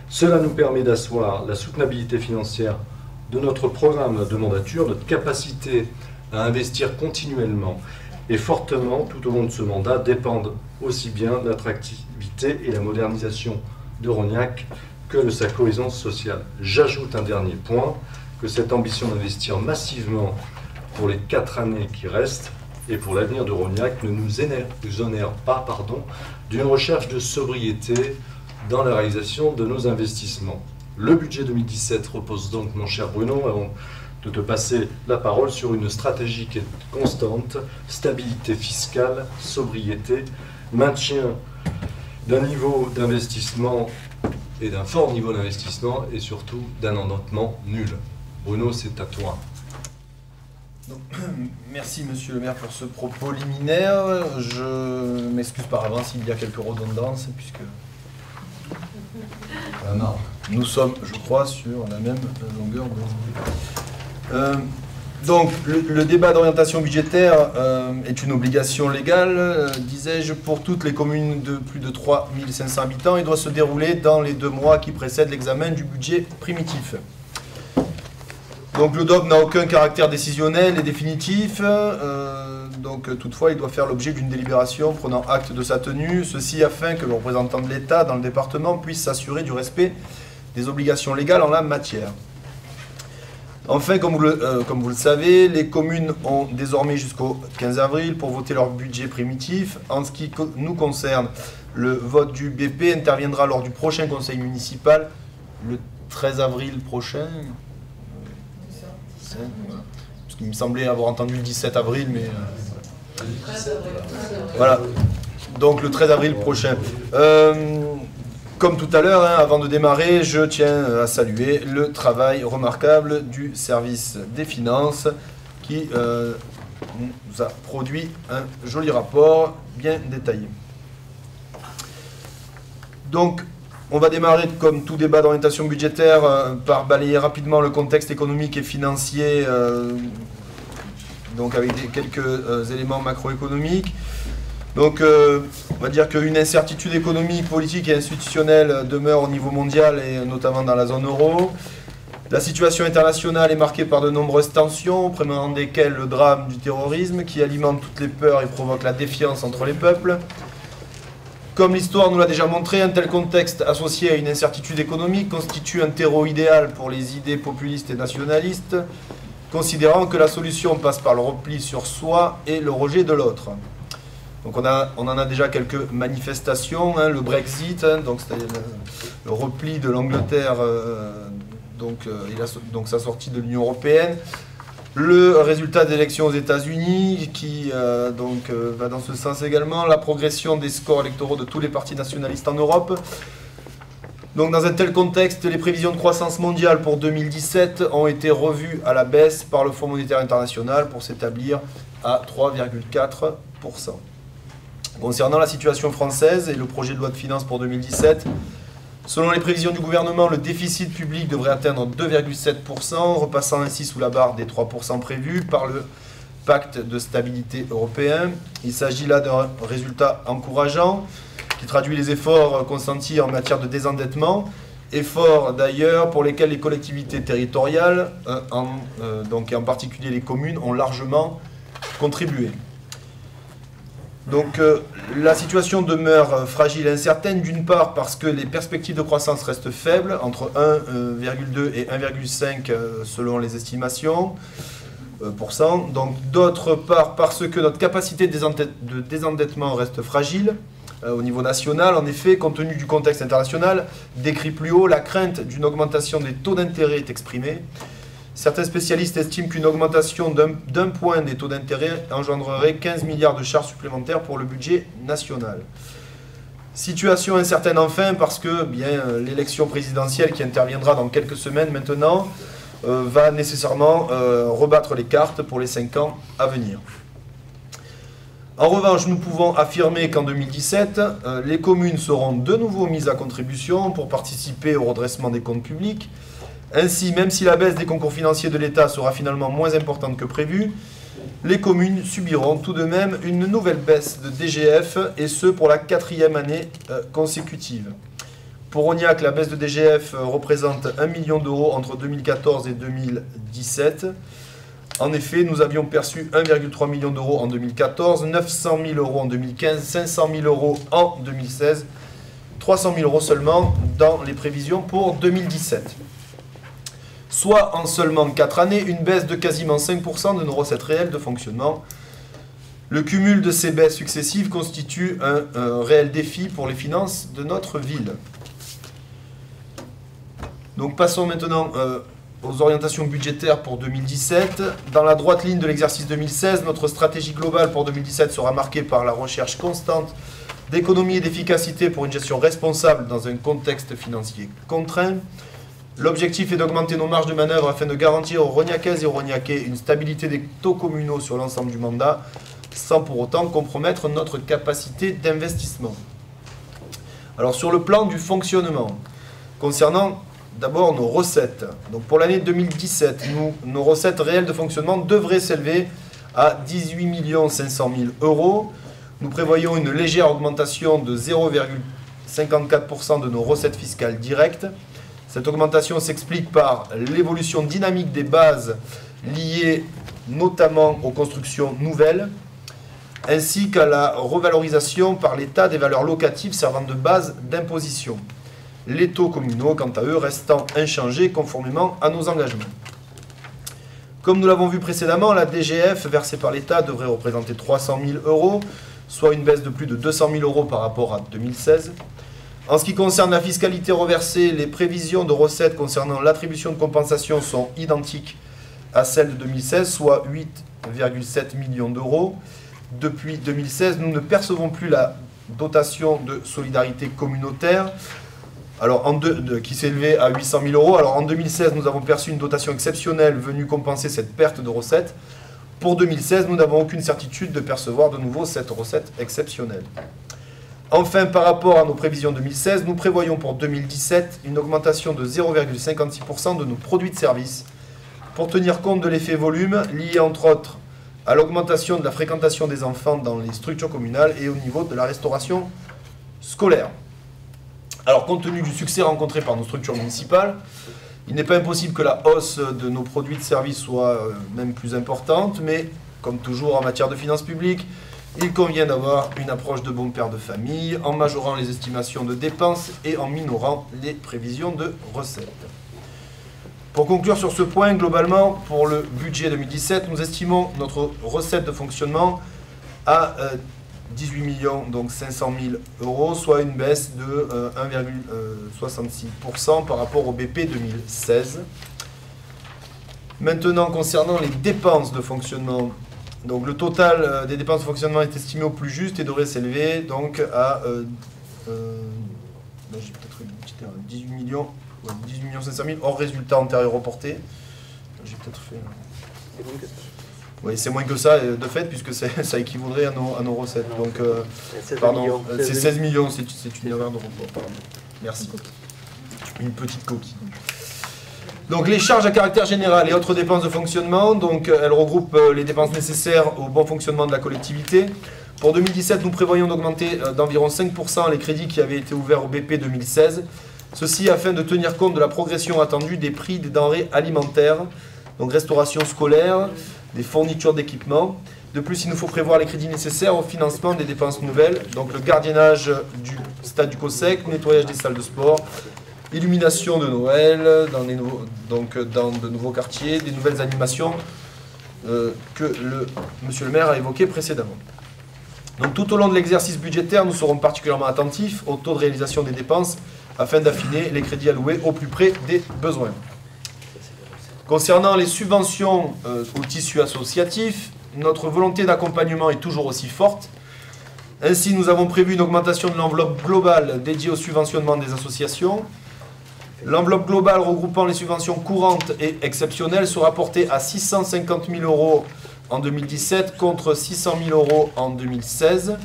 Cela nous permet d'asseoir la soutenabilité financière de notre programme de mandature, notre capacité à investir continuellement et fortement tout au long de ce mandat dépendent aussi bien de l'attractivité et la modernisation de Rognac que de sa cohésion sociale. J'ajoute un dernier point, que cette ambition d'investir massivement pour les 4 années qui restent et pour l'avenir de Rognac ne nous exonère pas d'une recherche de sobriété dans la réalisation de nos investissements. Le budget 2017 repose donc, mon cher Bruno, avant de te passer la parole, sur une stratégie qui est constante, stabilité fiscale, sobriété, maintien d'un niveau d'investissement et d'un fort niveau d'investissement et surtout d'un endettement nul. Bruno, c'est à toi. Donc, merci Monsieur le maire pour ce propos liminaire. Je m'excuse par avance s'il y a quelques redondances, puisque nous sommes, je crois, sur la même longueur d'onde. Donc, le débat d'orientation budgétaire est une obligation légale, disais-je, pour toutes les communes de plus de 3500 habitants et doit se dérouler dans les 2 mois qui précèdent l'examen du budget primitif. Donc le dogme n'a aucun caractère décisionnel et définitif, toutefois il doit faire l'objet d'une délibération prenant acte de sa tenue, ceci afin que le représentant de l'État dans le département puisse s'assurer du respect des obligations légales en la matière. Enfin, comme vous le savez, les communes ont désormais jusqu'au 15 avril pour voter leur budget primitif. En ce qui nous concerne, le vote du BP interviendra lors du prochain conseil municipal, le 13 avril prochain. Parce qu'il me semblait avoir entendu le 17 avril, mais... Voilà, donc le 13 avril prochain. Comme tout à l'heure, avant de démarrer, je tiens à saluer le travail remarquable du service des finances qui nous a produit un joli rapport bien détaillé. Donc, on va démarrer, comme tout débat d'orientation budgétaire, par balayer rapidement le contexte économique et financier, donc avec quelques éléments macroéconomiques. Donc, on va dire qu'une incertitude économique, politique et institutionnelle demeure au niveau mondial et notamment dans la zone euro. La situation internationale est marquée par de nombreuses tensions, au premier rang desquelles le drame du terrorisme qui alimente toutes les peurs et provoque la défiance entre les peuples. Comme l'histoire nous l'a déjà montré, un tel contexte associé à une incertitude économique constitue un terreau idéal pour les idées populistes et nationalistes, considérant que la solution passe par le repli sur soi et le rejet de l'autre. Donc on en a déjà quelques manifestations, le Brexit, donc c'est le repli de l'Angleterre, donc sa sortie de l'Union européenne. Le résultat des élections aux États-Unis, qui va dans ce sens également, la progression des scores électoraux de tous les partis nationalistes en Europe. Donc dans un tel contexte, les prévisions de croissance mondiale pour 2017 ont été revues à la baisse par le Fonds monétaire international pour s'établir à 3,4%. Concernant la situation française et le projet de loi de finances pour 2017, selon les prévisions du gouvernement, le déficit public devrait atteindre 2,7%, repassant ainsi sous la barre des 3% prévus par le pacte de stabilité européen. Il s'agit là d'un résultat encourageant qui traduit les efforts consentis en matière de désendettement, efforts d'ailleurs pour lesquels les collectivités territoriales, et en particulier les communes, ont largement contribué. Donc la situation demeure fragile et incertaine, d'une part parce que les perspectives de croissance restent faibles, entre 1,2 et 1,5 selon les estimations, donc d'autre part parce que notre capacité de désendettement reste fragile au niveau national. En effet, compte tenu du contexte international décrit plus haut, la crainte d'une augmentation des taux d'intérêt est exprimée. Certains spécialistes estiment qu'une augmentation d'un point des taux d'intérêt engendrerait 15 milliards de charges supplémentaires pour le budget national. Situation incertaine enfin parce que l'élection présidentielle qui interviendra dans quelques semaines maintenant va nécessairement rebattre les cartes pour les 5 ans à venir. En revanche, nous pouvons affirmer qu'en 2017, les communes seront de nouveau mises à contribution pour participer au redressement des comptes publics. Ainsi, même si la baisse des concours financiers de l'État sera finalement moins importante que prévu, les communes subiront tout de même une nouvelle baisse de DGF, et ce pour la 4e année consécutive. Pour Rognac, la baisse de DGF représente 1 million d'euros entre 2014 et 2017. En effet, nous avions perçu 1,3 million d'euros en 2014, 900 000 euros en 2015, 500 000 euros en 2016, 300 000 euros seulement dans les prévisions pour 2017. Soit en seulement 4 années, une baisse de quasiment 5% de nos recettes réelles de fonctionnement. Le cumul de ces baisses successives constitue un réel défi pour les finances de notre ville. Donc passons maintenant aux orientations budgétaires pour 2017. Dans la droite ligne de l'exercice 2016, notre stratégie globale pour 2017 sera marquée par la recherche constante d'économie et d'efficacité pour une gestion responsable dans un contexte financier contraint. L'objectif est d'augmenter nos marges de manœuvre afin de garantir aux Rognacaises et aux Rognacais une stabilité des taux communaux sur l'ensemble du mandat, sans pour autant compromettre notre capacité d'investissement. Alors sur le plan du fonctionnement, concernant d'abord nos recettes. Donc pour l'année 2017, nos recettes réelles de fonctionnement devraient s'élever à 18 500 000 euros. Nous prévoyons une légère augmentation de 0,54% de nos recettes fiscales directes. Cette augmentation s'explique par l'évolution dynamique des bases liées notamment aux constructions nouvelles, ainsi qu'à la revalorisation par l'État des valeurs locatives servant de base d'imposition. Les taux communaux, quant à eux, restant inchangés conformément à nos engagements. Comme nous l'avons vu précédemment, la DGF versée par l'État devrait représenter 300 000 euros, soit une baisse de plus de 200 000 euros par rapport à 2016. En ce qui concerne la fiscalité reversée, les prévisions de recettes concernant l'attribution de compensation sont identiques à celles de 2016, soit 8,7 millions d'euros. Depuis 2016, nous ne percevons plus la dotation de solidarité communautaire qui s'élevait à 800 000 euros. Alors en 2016, nous avons perçu une dotation exceptionnelle venue compenser cette perte de recettes. Pour 2016, nous n'avons aucune certitude de percevoir de nouveau cette recette exceptionnelle. Enfin, par rapport à nos prévisions 2016, nous prévoyons pour 2017 une augmentation de 0,56% de nos produits de service pour tenir compte de l'effet volume lié entre autres à l'augmentation de la fréquentation des enfants dans les structures communales et au niveau de la restauration scolaire. Alors, compte tenu du succès rencontré par nos structures municipales, il n'est pas impossible que la hausse de nos produits de service soit même plus importante, mais comme toujours en matière de finances publiques, il convient d'avoir une approche de bon père de famille en majorant les estimations de dépenses et en minorant les prévisions de recettes. Pour conclure sur ce point, globalement, pour le budget 2017, nous estimons notre recette de fonctionnement à 18 500 000 euros, soit une baisse de 1,66% par rapport au BP 2016. Maintenant, concernant les dépenses de fonctionnement, donc le total des dépenses de fonctionnement est estimé au plus juste et devrait s'élever donc à 18 500 000 hors résultat antérieur reporté. J'ai peut-être fait... Oui, c'est moins que ça de fait, puisque ça équivaudrait à nos recettes. Donc, pardon, c'est 16 millions, c'est une erreur de report. Merci. Une petite coquille. Donc les charges à caractère général et autres dépenses de fonctionnement, donc elles regroupent les dépenses nécessaires au bon fonctionnement de la collectivité. Pour 2017, nous prévoyons d'augmenter d'environ 5% les crédits qui avaient été ouverts au BP 2016. Ceci afin de tenir compte de la progression attendue des prix des denrées alimentaires, donc restauration scolaire, des fournitures d'équipement. De plus, il nous faut prévoir les crédits nécessaires au financement des dépenses nouvelles, donc le gardiennage du stade du COSEC, nettoyage des salles de sport, illumination de Noël dans de nouveaux quartiers, des nouvelles animations que monsieur le maire a évoquées précédemment. Donc tout au long de l'exercice budgétaire, nous serons particulièrement attentifs au taux de réalisation des dépenses afin d'affiner les crédits alloués au plus près des besoins. Concernant les subventions au tissu associatif, notre volonté d'accompagnement est toujours aussi forte. Ainsi, nous avons prévu une augmentation de l'enveloppe globale dédiée au subventionnement des associations. L'enveloppe globale regroupant les subventions courantes et exceptionnelles sera portée à 650 000 € en 2017 contre 600 000 € en 2016.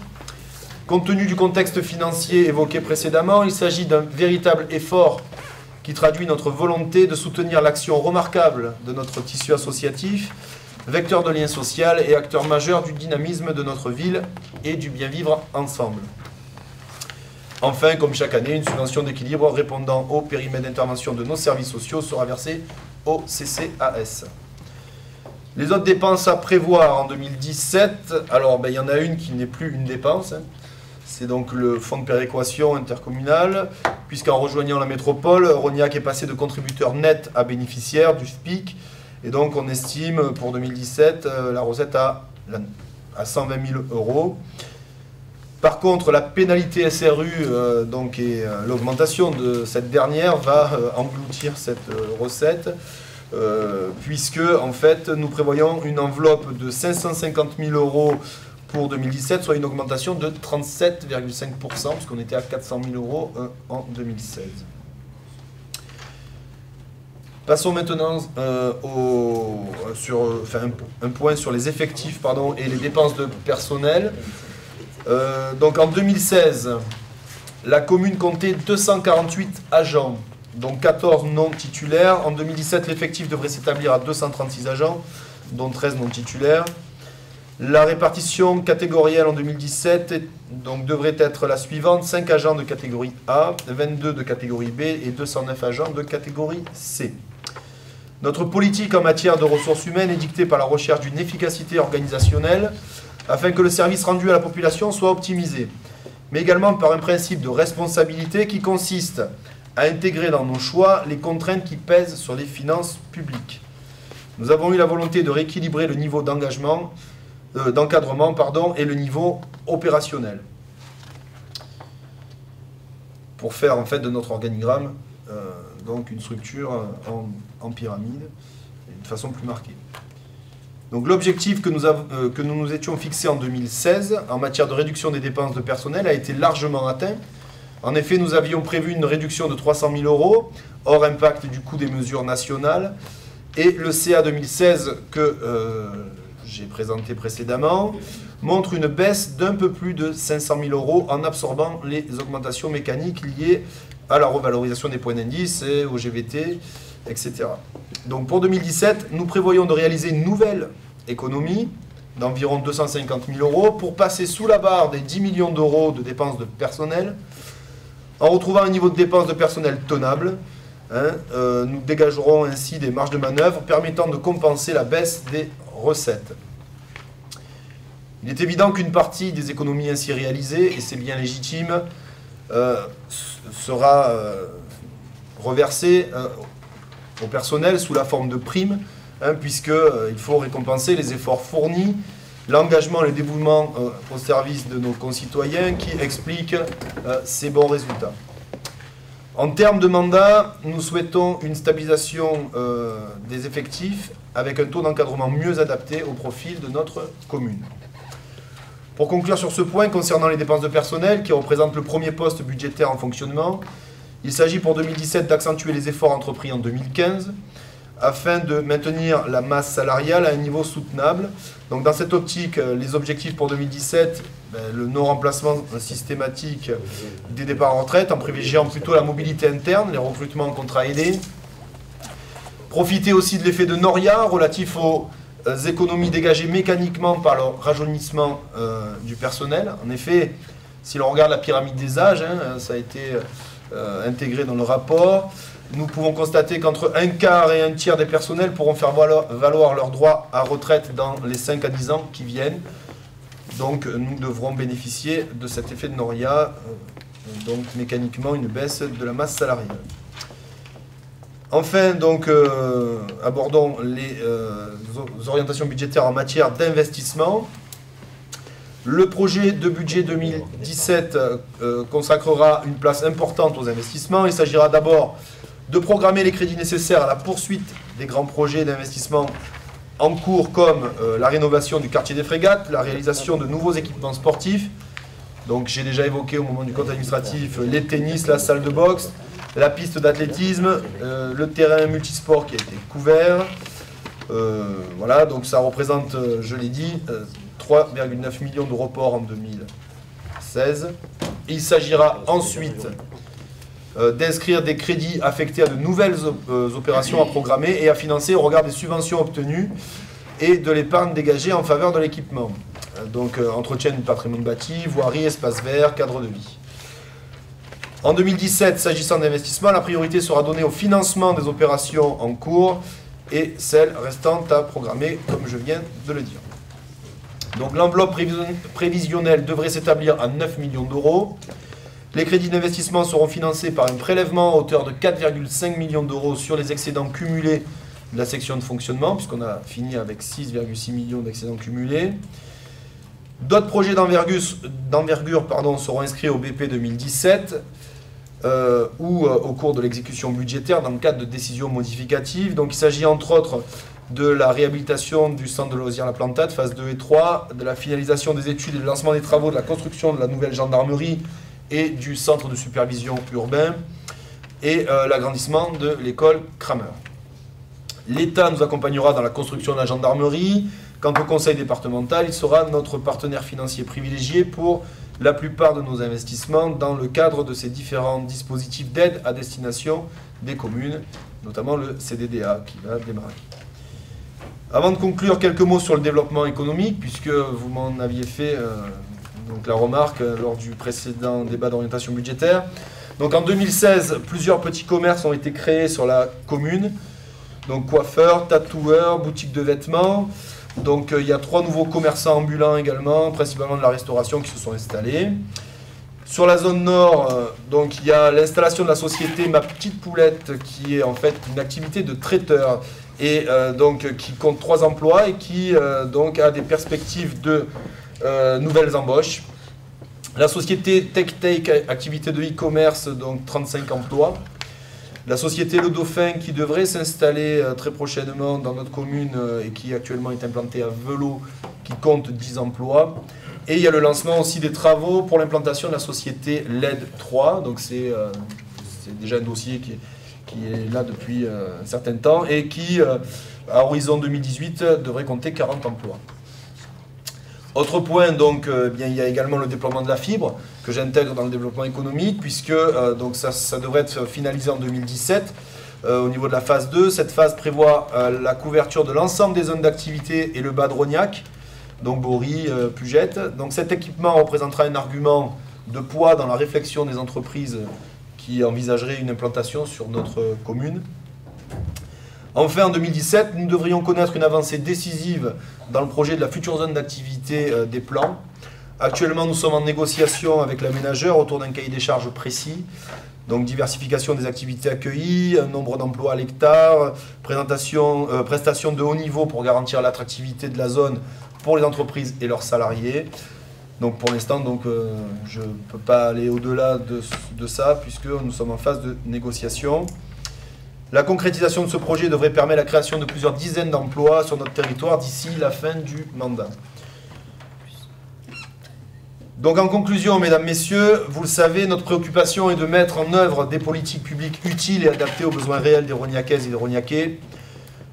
Compte tenu du contexte financier évoqué précédemment, il s'agit d'un véritable effort qui traduit notre volonté de soutenir l'action remarquable de notre tissu associatif, vecteur de lien social et acteur majeur du dynamisme de notre ville et du bien vivre ensemble. Enfin, comme chaque année, une subvention d'équilibre répondant au périmètre d'intervention de nos services sociaux sera versée au CCAS. Les autres dépenses à prévoir en 2017, alors il y en a une qui n'est plus une dépense, c'est donc le fonds de péréquation intercommunal, puisqu'en rejoignant la métropole, Rognac est passé de contributeur net à bénéficiaire du FPIC, et donc on estime pour 2017 la recette à 120 000 €. Par contre, la pénalité SRU et l'augmentation de cette dernière va engloutir cette recette, puisque en fait nous prévoyons une enveloppe de 550 000 € pour 2017, soit une augmentation de 37,5%, puisqu'on était à 400 000 € en 2016. Passons maintenant un point sur les effectifs et les dépenses de personnel. Donc en 2016, la commune comptait 248 agents, dont 14 non titulaires. En 2017, l'effectif devrait s'établir à 236 agents, dont 13 non titulaires. La répartition catégorielle en 2017 devrait être la suivante: 5 agents de catégorie A, 22 de catégorie B et 209 agents de catégorie C. Notre politique en matière de ressources humaines est dictée par la recherche d'une efficacité organisationnelle afin que le service rendu à la population soit optimisé, mais également par un principe de responsabilité qui consiste à intégrer dans nos choix les contraintes qui pèsent sur les finances publiques. Nous avons eu la volonté de rééquilibrer le niveau d'encadrement et le niveau opérationnel pour faire en fait de notre organigramme une structure en pyramide de façon plus marquée. Donc l'objectif que nous nous étions fixés en 2016 en matière de réduction des dépenses de personnel a été largement atteint. En effet, nous avions prévu une réduction de 300 000 €, hors impact du coût des mesures nationales, et le CA 2016 que j'ai présenté précédemment montre une baisse d'un peu plus de 500 000 € en absorbant les augmentations mécaniques liées à la revalorisation des points d'indice et au GVT, etc. Donc pour 2017, nous prévoyons de réaliser une nouvelle économie d'environ 250 000 € pour passer sous la barre des 10 millions € de dépenses de personnel. En retrouvant un niveau de dépenses de personnel tenable, nous dégagerons ainsi des marges de manœuvre permettant de compenser la baisse des recettes. Il est évident qu'une partie des économies ainsi réalisées, et c'est bien légitime, sera reversée au personnel sous la forme de primes, puisqu'il faut récompenser les efforts fournis, l'engagement et le dévouement au service de nos concitoyens qui expliquent ces bons résultats. En termes de mandat, nous souhaitons une stabilisation des effectifs avec un taux d'encadrement mieux adapté au profil de notre commune. Pour conclure sur ce point, concernant les dépenses de personnel, qui représentent le premier poste budgétaire en fonctionnement, il s'agit pour 2017 d'accentuer les efforts entrepris en 2015 afin de maintenir la masse salariale à un niveau soutenable. Donc dans cette optique, les objectifs pour 2017, le non-remplacement systématique des départs en retraite, en privilégiant plutôt la mobilité interne, les recrutements en contrat aidé, Profiter aussi de l'effet de Noria relatif aux économies dégagées mécaniquement par le rajeunissement du personnel. En effet, si l'on regarde la pyramide des âges, hein, ça a été intégré dans le rapport, nous pouvons constater qu'entre un quart et un tiers des personnels pourront faire valoir leurs droits à retraite dans les 5 à 10 ans qui viennent. Donc nous devrons bénéficier de cet effet de Noria, donc mécaniquement une baisse de la masse salariale. Enfin, donc, abordons les orientations budgétaires en matière d'investissement. Le projet de budget 2017 consacrera une place importante aux investissements. Il s'agira d'abord de programmer les crédits nécessaires à la poursuite des grands projets d'investissement en cours comme la rénovation du quartier des Frégates, la réalisation de nouveaux équipements sportifs. Donc j'ai déjà évoqué au moment du compte administratif les tennis, la salle de boxe, la piste d'athlétisme, le terrain multisport qui a été couvert. Voilà, donc ça représente, je l'ai dit, 3,9 millions de reports en 2016. Il s'agira ensuite d'inscrire des crédits affectés à de nouvelles opérations à programmer et à financer au regard des subventions obtenues et de l'épargne dégagée en faveur de l'équipement. Donc entretien du patrimoine bâti, voirie, espace vert, cadre de vie. En 2017, s'agissant d'investissement, la priorité sera donnée au financement des opérations en cours et celles restant à programmer, comme je viens de le dire. Donc l'enveloppe prévisionnelle devrait s'établir à 9 millions d'euros. Les crédits d'investissement seront financés par un prélèvement à hauteur de 4,5 millions d'euros sur les excédents cumulés de la section de fonctionnement, puisqu'on a fini avec 6,6 millions d'excédents cumulés. D'autres projets d'envergure seront inscrits au BP 2017 ou au cours de l'exécution budgétaire dans le cadre de décisions modificatives. Donc il s'agit entre autres de la réhabilitation du centre de loisirs La Plantade, phase 2 et 3, de la finalisation des études et le lancement des travaux de la construction de la nouvelle gendarmerie et du centre de supervision urbain et l'agrandissement de l'école Kramer. L'État nous accompagnera dans la construction de la gendarmerie. Quant au conseil départemental, il sera notre partenaire financier privilégié pour la plupart de nos investissements dans le cadre de ces différents dispositifs d'aide à destination des communes, notamment le CDDA qui va démarrer. Avant de conclure, quelques mots sur le développement économique, puisque vous m'en aviez fait donc la remarque lors du précédent débat d'orientation budgétaire. Donc en 2016, plusieurs petits commerces ont été créés sur la commune, donc coiffeurs, tatoueurs, boutiques de vêtements. Donc il y a 3 nouveaux commerçants ambulants également, principalement de la restauration, qui se sont installés. Sur la zone nord, donc il y a l'installation de la société Ma Petite Poulette, qui est en fait une activité de traiteur et donc qui compte 3 emplois et qui donc a des perspectives de nouvelles embauches. La société TechTake, activité de e-commerce, donc 35 emplois. La société Le Dauphin qui devrait s'installer très prochainement dans notre commune et qui actuellement est implantée à Velot, qui compte 10 emplois. Et il y a le lancement aussi des travaux pour l'implantation de la société LED 3. Donc c'est déjà un dossier qui est là depuis un certain temps et qui, à horizon 2018, devrait compter 40 emplois. Autre point, donc, bien, il y a également le déploiement de la fibre que j'intègre dans le développement économique puisque donc ça devrait être finalisé en 2017 au niveau de la phase 2. Cette phase prévoit la couverture de l'ensemble des zones d'activité et le bas de Rognac, donc Bory, Puget. Donc cet équipement représentera un argument de poids dans la réflexion des entreprises qui envisageraient une implantation sur notre commune. Enfin, en 2017, nous devrions connaître une avancée décisive dans le projet de la future zone d'activité des plans. Actuellement, nous sommes en négociation avec l'aménageur autour d'un cahier des charges précis. Donc, diversification des activités accueillies, un nombre d'emplois à l'hectare, prestations de haut niveau pour garantir l'attractivité de la zone pour les entreprises et leurs salariés. Donc, pour l'instant, je ne peux pas aller au-delà de ça puisque nous sommes en phase de négociation. La concrétisation de ce projet devrait permettre la création de plusieurs dizaines d'emplois sur notre territoire d'ici la fin du mandat. Donc en conclusion, mesdames, messieurs, vous le savez, notre préoccupation est de mettre en œuvre des politiques publiques utiles et adaptées aux besoins réels des Rognacaises et des Rognacais.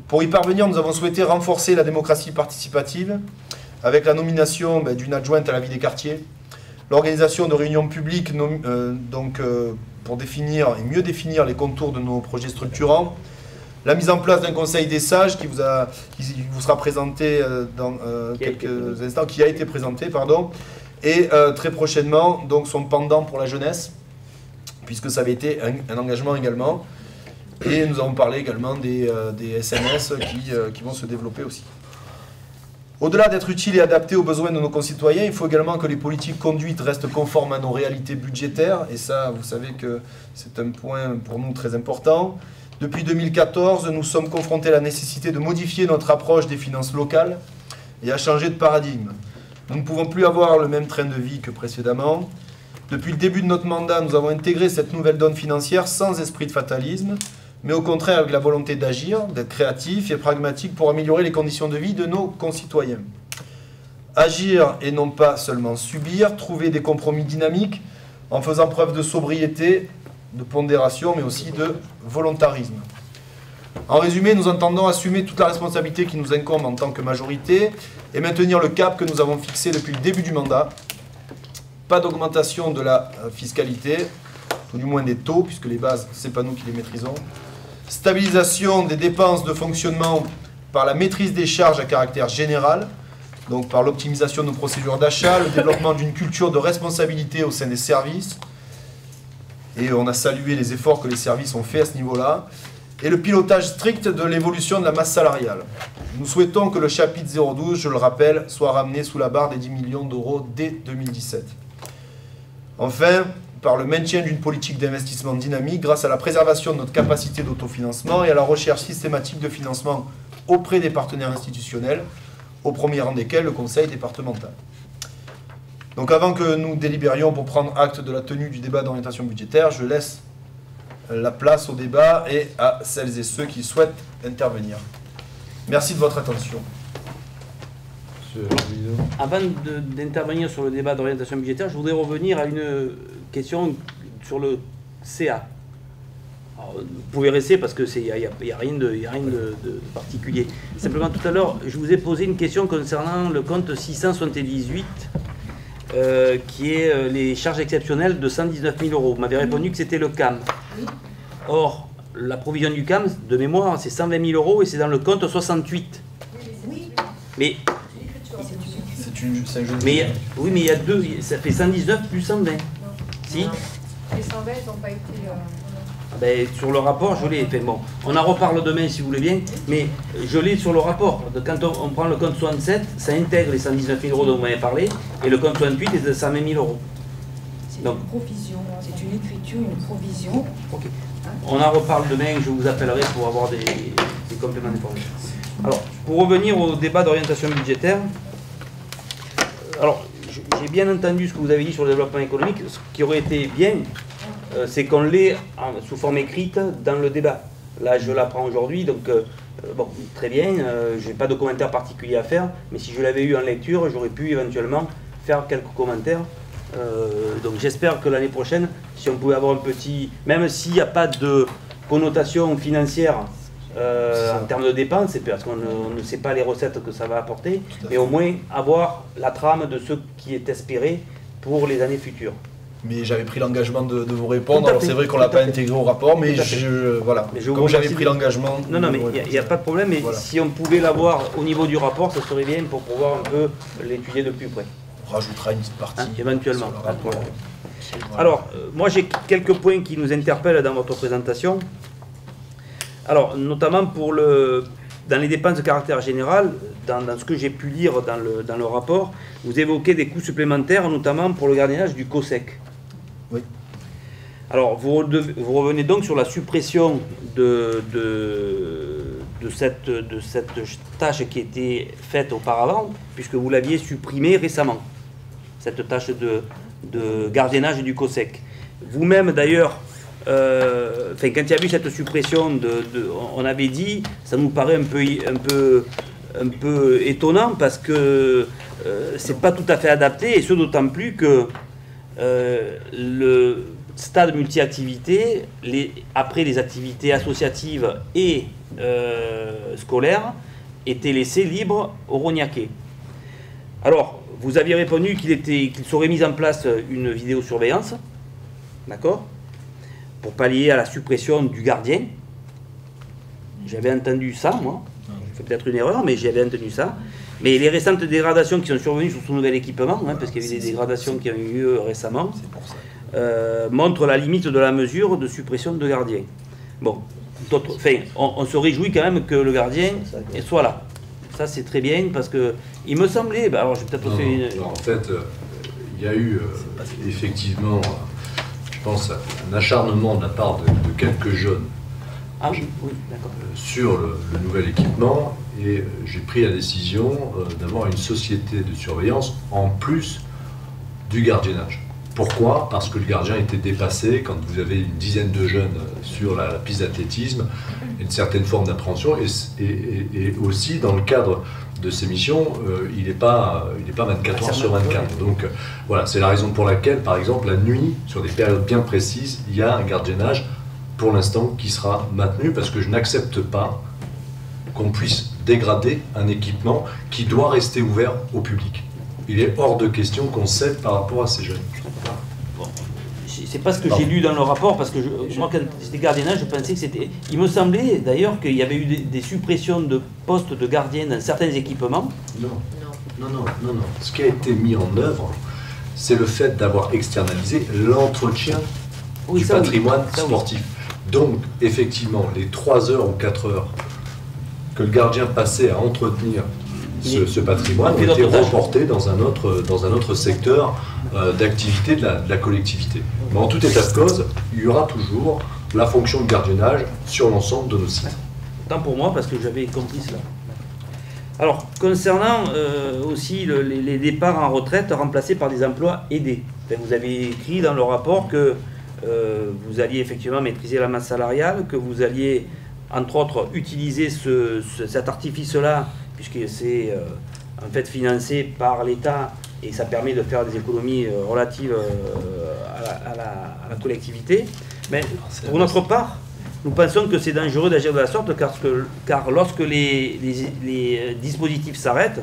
Pour y parvenir, nous avons souhaité renforcer la démocratie participative avec la nomination d'une adjointe à la vie des quartiers, l'organisation de réunions publiques pour définir et mieux définir les contours de nos projets structurants, La mise en place d'un conseil des sages qui vous sera présenté dans quelques instants, qui a été présenté, pardon, et très prochainement, donc son pendant pour la jeunesse, puisque ça avait été un engagement également. Et nous avons parlé également des SMS qui vont se développer aussi. Au-delà d'être utiles et adaptés aux besoins de nos concitoyens, il faut également que les politiques conduites restent conformes à nos réalités budgétaires. Et ça, vous savez que c'est un point pour nous très important. Depuis 2014, nous sommes confrontés à la nécessité de modifier notre approche des finances locales et à changer de paradigme. Nous ne pouvons plus avoir le même train de vie que précédemment. Depuis le début de notre mandat, nous avons intégré cette nouvelle donne financière sans esprit de fatalisme, mais au contraire avec la volonté d'agir, d'être créatif et pragmatique pour améliorer les conditions de vie de nos concitoyens. Agir et non pas seulement subir, trouver des compromis dynamiques en faisant preuve de sobriété, de pondération, mais aussi de volontarisme. En résumé, nous entendons assumer toute la responsabilité qui nous incombe en tant que majorité et maintenir le cap que nous avons fixé depuis le début du mandat. Pas d'augmentation de la fiscalité, ou du moins des taux, puisque les bases, ce n'est pas nous qui les maîtrisons. Stabilisation des dépenses de fonctionnement par la maîtrise des charges à caractère général, donc par l'optimisation de nos procédures d'achat, le développement d'une culture de responsabilité au sein des services, et on a salué les efforts que les services ont fait à ce niveau-là, et le pilotage strict de l'évolution de la masse salariale. Nous souhaitons que le chapitre 012, je le rappelle, soit ramené sous la barre des 10 millions d'euros dès 2017. Enfin, par le maintien d'une politique d'investissement dynamique grâce à la préservation de notre capacité d'autofinancement et à la recherche systématique de financement auprès des partenaires institutionnels, au premier rang desquels le Conseil départemental. Donc avant que nous délibérions pour prendre acte de la tenue du débat d'orientation budgétaire, je laisse la place au débat et à celles et ceux qui souhaitent intervenir. Merci de votre attention. Avant d'intervenir sur le débat d'orientation budgétaire, je voudrais revenir à une question sur le CA. Alors, vous pouvez rester parce qu'il n'y a rien de particulier. Simplement, tout à l'heure, je vous ai posé une question concernant le compte 678, qui est les charges exceptionnelles de 119 000 euros. Vous m'avez répondu que c'était le CAM. Or, la provision du CAM, de mémoire, c'est 120 000 euros et c'est dans le compte 68. Mais... Mais oui, mais il y a deux, ça fait 119 plus 120. Si. Les 120 n'ont pas été... Ben, sur le rapport, je l'ai. Enfin, bon, on en reparle demain si vous voulez bien, mais je l'ai sur le rapport. Quand on prend le compte 67, ça intègre les 119 000 euros dont vous m'avez parlé, et le compte 68 est de 120 000 euros. C'est une provision, c'est une écriture, une provision. Ok. On en reparle demain, je vous appellerai pour avoir des compléments d'information. Alors, pour revenir au débat d'orientation budgétaire, alors, j'ai bien entendu ce que vous avez dit sur le développement économique. Ce qui aurait été bien, c'est qu'on l'ait sous forme écrite dans le débat. Là, je l'apprends aujourd'hui, donc bon, très bien, je n'ai pas de commentaires particuliers à faire, mais si je l'avais eu en lecture, j'aurais pu éventuellement faire quelques commentaires. Donc j'espère que l'année prochaine, si on pouvait avoir un petit... Même s'il n'y a pas de connotation financière en termes de dépenses, c'est parce qu'on ne sait pas les recettes que ça va apporter, mais au moins avoir la trame de ce qui est espéré pour les années futures. Mais j'avais pris l'engagement de vous répondre. Alors c'est vrai qu'on ne l'a pas intégré au rapport, mais voilà. Comme j'avais pris l'engagement... Non, mais il n'y a pas de problème, mais voilà. Si on pouvait l'avoir au niveau du rapport, ça serait bien pour pouvoir un peu l'étudier de plus près. On rajoutera une petite partie. Éventuellement. Alors, moi j'ai quelques points qui nous interpellent dans votre présentation. Alors, notamment dans les dépenses de caractère général, dans ce que j'ai pu lire dans le rapport, vous évoquez des coûts supplémentaires, notamment pour le gardiennage du COSEC. Oui. Alors, vous revenez donc sur la suppression de cette tâche qui était faite auparavant, puisque vous l'aviez supprimée récemment, cette tâche de gardiennage du COSEC. Vous-même, d'ailleurs, quand il y a eu cette suppression, on avait dit, ça nous paraît un peu étonnant, parce que c'est pas tout à fait adapté, et ce d'autant plus que le stade multi-activité, après les activités associatives et scolaires, étaient laissés libres aux Rognacais. Alors, vous aviez répondu qu'il serait mis en place une vidéosurveillance, d'accord, pour pallier à la suppression du gardien. J'avais entendu ça, moi. Je fais peut-être une erreur, mais j'avais entendu ça. Mais les récentes dégradations qui sont survenues sur son nouvel équipement, parce qu'il y avait des dégradations qui ont eu lieu récemment, montrent la limite de la mesure de suppression de gardien. Bon, on se réjouit quand même que le gardien soit là. Ça, c'est très bien, parce que il me semblait... Bah, alors, j'ai peut-être fait une... En fait, il y a eu effectivement, je pense, un acharnement de la part de quelques jeunes sur le nouvel équipement, et j'ai pris la décision d'avoir une société de surveillance en plus du gardiennage. Pourquoi? Parce que le gardien était dépassé quand vous avez une dizaine de jeunes sur la piste d'athlétisme, une certaine forme d'appréhension, et aussi dans le cadre de ces missions, il n'est pas 24 heures sur 24. Donc voilà, c'est la raison pour laquelle, par exemple, la nuit, sur des périodes bien précises, il y a un gardiennage, pour l'instant, qui sera maintenu, parce que je n'accepte pas qu'on puisse dégrader un équipement qui doit rester ouvert au public. Il est hors de question qu'on cède par rapport à ces jeunes. Bon, c'est pas ce que j'ai lu dans le rapport, parce que moi, quand j'étais gardiennage, je pensais que c'était... Il me semblait d'ailleurs qu'il y avait eu des suppressions de postes de gardiens dans certains équipements. Non. Ce qui a été mis en œuvre, c'est le fait d'avoir externalisé l'entretien du patrimoine sportif. Donc, effectivement, les 3 heures ou 4 heures que le gardien passait à entretenir ce patrimoine ont été reportés dans un autre secteur d'activité de la collectivité. Mais en tout état de cause, il y aura toujours la fonction de gardiennage sur l'ensemble de nos sites. Tant pour moi, parce que j'avais compris cela. Alors, concernant aussi les départs en retraite remplacés par des emplois aidés, vous avez écrit dans le rapport que vous alliez effectivement maîtriser la masse salariale, que vous alliez, entre autres, utiliser cet artifice-là, puisque c'est en fait financé par l'État et ça permet de faire des économies relatives à la collectivité. Mais pour notre part, nous pensons que c'est dangereux d'agir de la sorte, car lorsque les dispositifs s'arrêtent,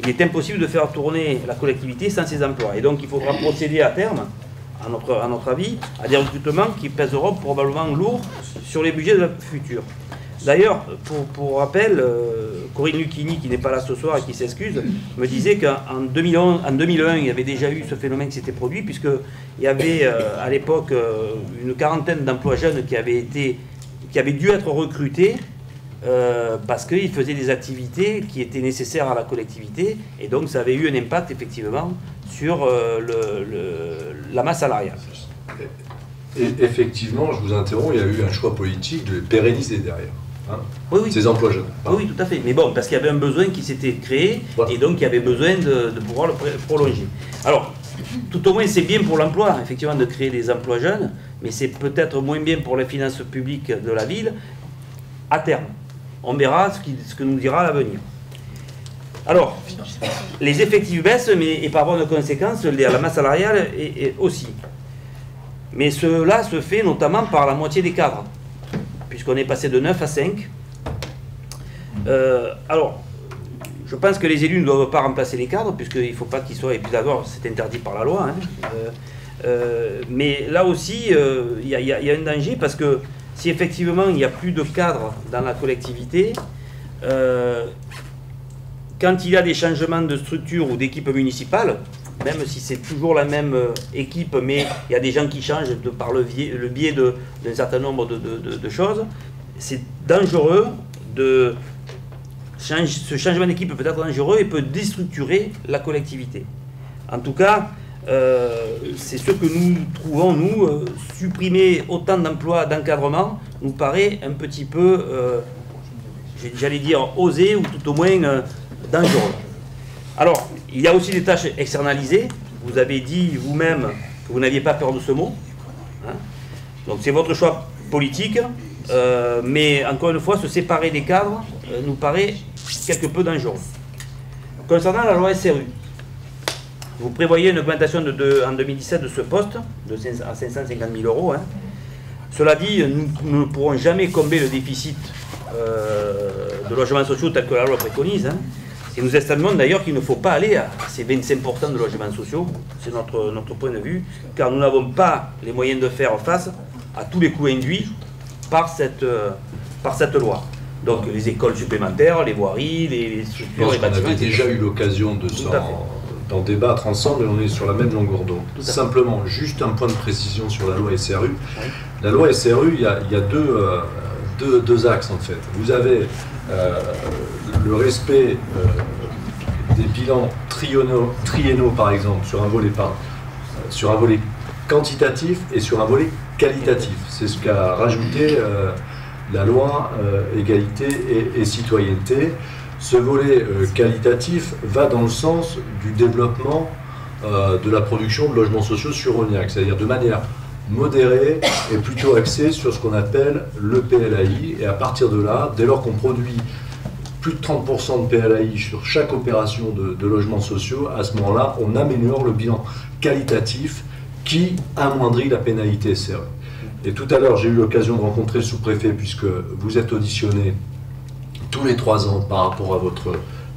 il est impossible de faire tourner la collectivité sans ses emplois. Et donc il faudra procéder à terme, à notre avis, à des recrutements qui pèseront probablement lourd sur les budgets de la future. D'ailleurs, pour rappel, Corinne Lucchini, qui n'est pas là ce soir et qui s'excuse, me disait qu'en 2001, il y avait déjà eu ce phénomène qui s'était produit, puisqu'il y avait à l'époque une quarantaine d'emplois jeunes qui avaient dû être recrutés parce qu'ils faisaient des activités qui étaient nécessaires à la collectivité, et donc ça avait eu un impact effectivement sur la masse salariale. Et effectivement, je vous interromps, il y a eu un choix politique de les pérenniser derrière. Oui. Ces emplois jeunes. Oui, tout à fait. Mais bon, parce qu'il y avait un besoin qui s'était créé, et donc il y avait besoin de pouvoir le prolonger. Alors, tout au moins, c'est bien pour l'emploi, effectivement, de créer des emplois jeunes, mais c'est peut-être moins bien pour les finances publiques de la ville, à terme. On verra ce que nous dira l'avenir. Alors, les effectifs baissent, et par voie de conséquence, la masse salariale est aussi. Mais cela se fait notamment par la moitié des cadres, puisqu'on est passé de 9 à 5. Alors, je pense que les élus ne doivent pas remplacer les cadres, puisqu'il ne faut pas qu'ils soient... Et puis d'abord, c'est interdit par la loi. Mais là aussi, il y a un danger, parce que si effectivement il n'y a plus de cadres dans la collectivité, quand il y a des changements de structure ou d'équipe municipale, même si c'est toujours la même équipe, mais il y a des gens qui changent par le biais d'un certain nombre de choses, c'est dangereux. Ce changement d'équipe peut être dangereux et peut déstructurer la collectivité. En tout cas, c'est ce que nous trouvons, nous, supprimer autant d'emplois d'encadrement nous paraît un petit peu, j'allais dire, osé, ou tout au moins dangereux. Alors, il y a aussi des tâches externalisées. Vous avez dit vous-même que vous n'aviez pas peur de ce mot. Donc c'est votre choix politique. Mais encore une fois, se séparer des cadres nous paraît quelque peu dangereux. Concernant la loi SRU, vous prévoyez une augmentation en 2017 de ce poste à 550 000 euros. Cela dit, nous ne pourrons jamais combler le déficit de logements sociaux tel que la loi préconise. Et nous estimons d'ailleurs qu'il ne faut pas aller à ces 25% de logements sociaux, c'est notre point de vue, car nous n'avons pas les moyens de faire face à tous les coûts induits par par cette loi. Donc les écoles supplémentaires, les voiries, les Je structures, pense les qu'on bâtiments. avait etc. déjà eu l'occasion d'en débattre ensemble et on est sur la même longueur d'onde. Tout à fait. Simplement, juste un point de précision sur la loi SRU. La loi SRU, il y a deux axes en fait. Vous avez le respect des bilans triennaux par exemple sur un volet quantitatif et sur un volet qualitatif. C'est ce qu'a rajouté la loi égalité et citoyenneté. Ce volet qualitatif va dans le sens du développement de la production de logements sociaux sur Rognac, c'est-à-dire de manière modérée et plutôt axée sur ce qu'on appelle le PLAI. Et à partir de là, dès lors qu'on produit plus de 30% de PLAI sur chaque opération de logements sociaux, à ce moment-là, on améliore le bilan qualitatif qui amoindrit la pénalité SRU. Et tout à l'heure, j'ai eu l'occasion de rencontrer le sous-préfet, puisque vous êtes auditionné tous les 3 ans par rapport à votre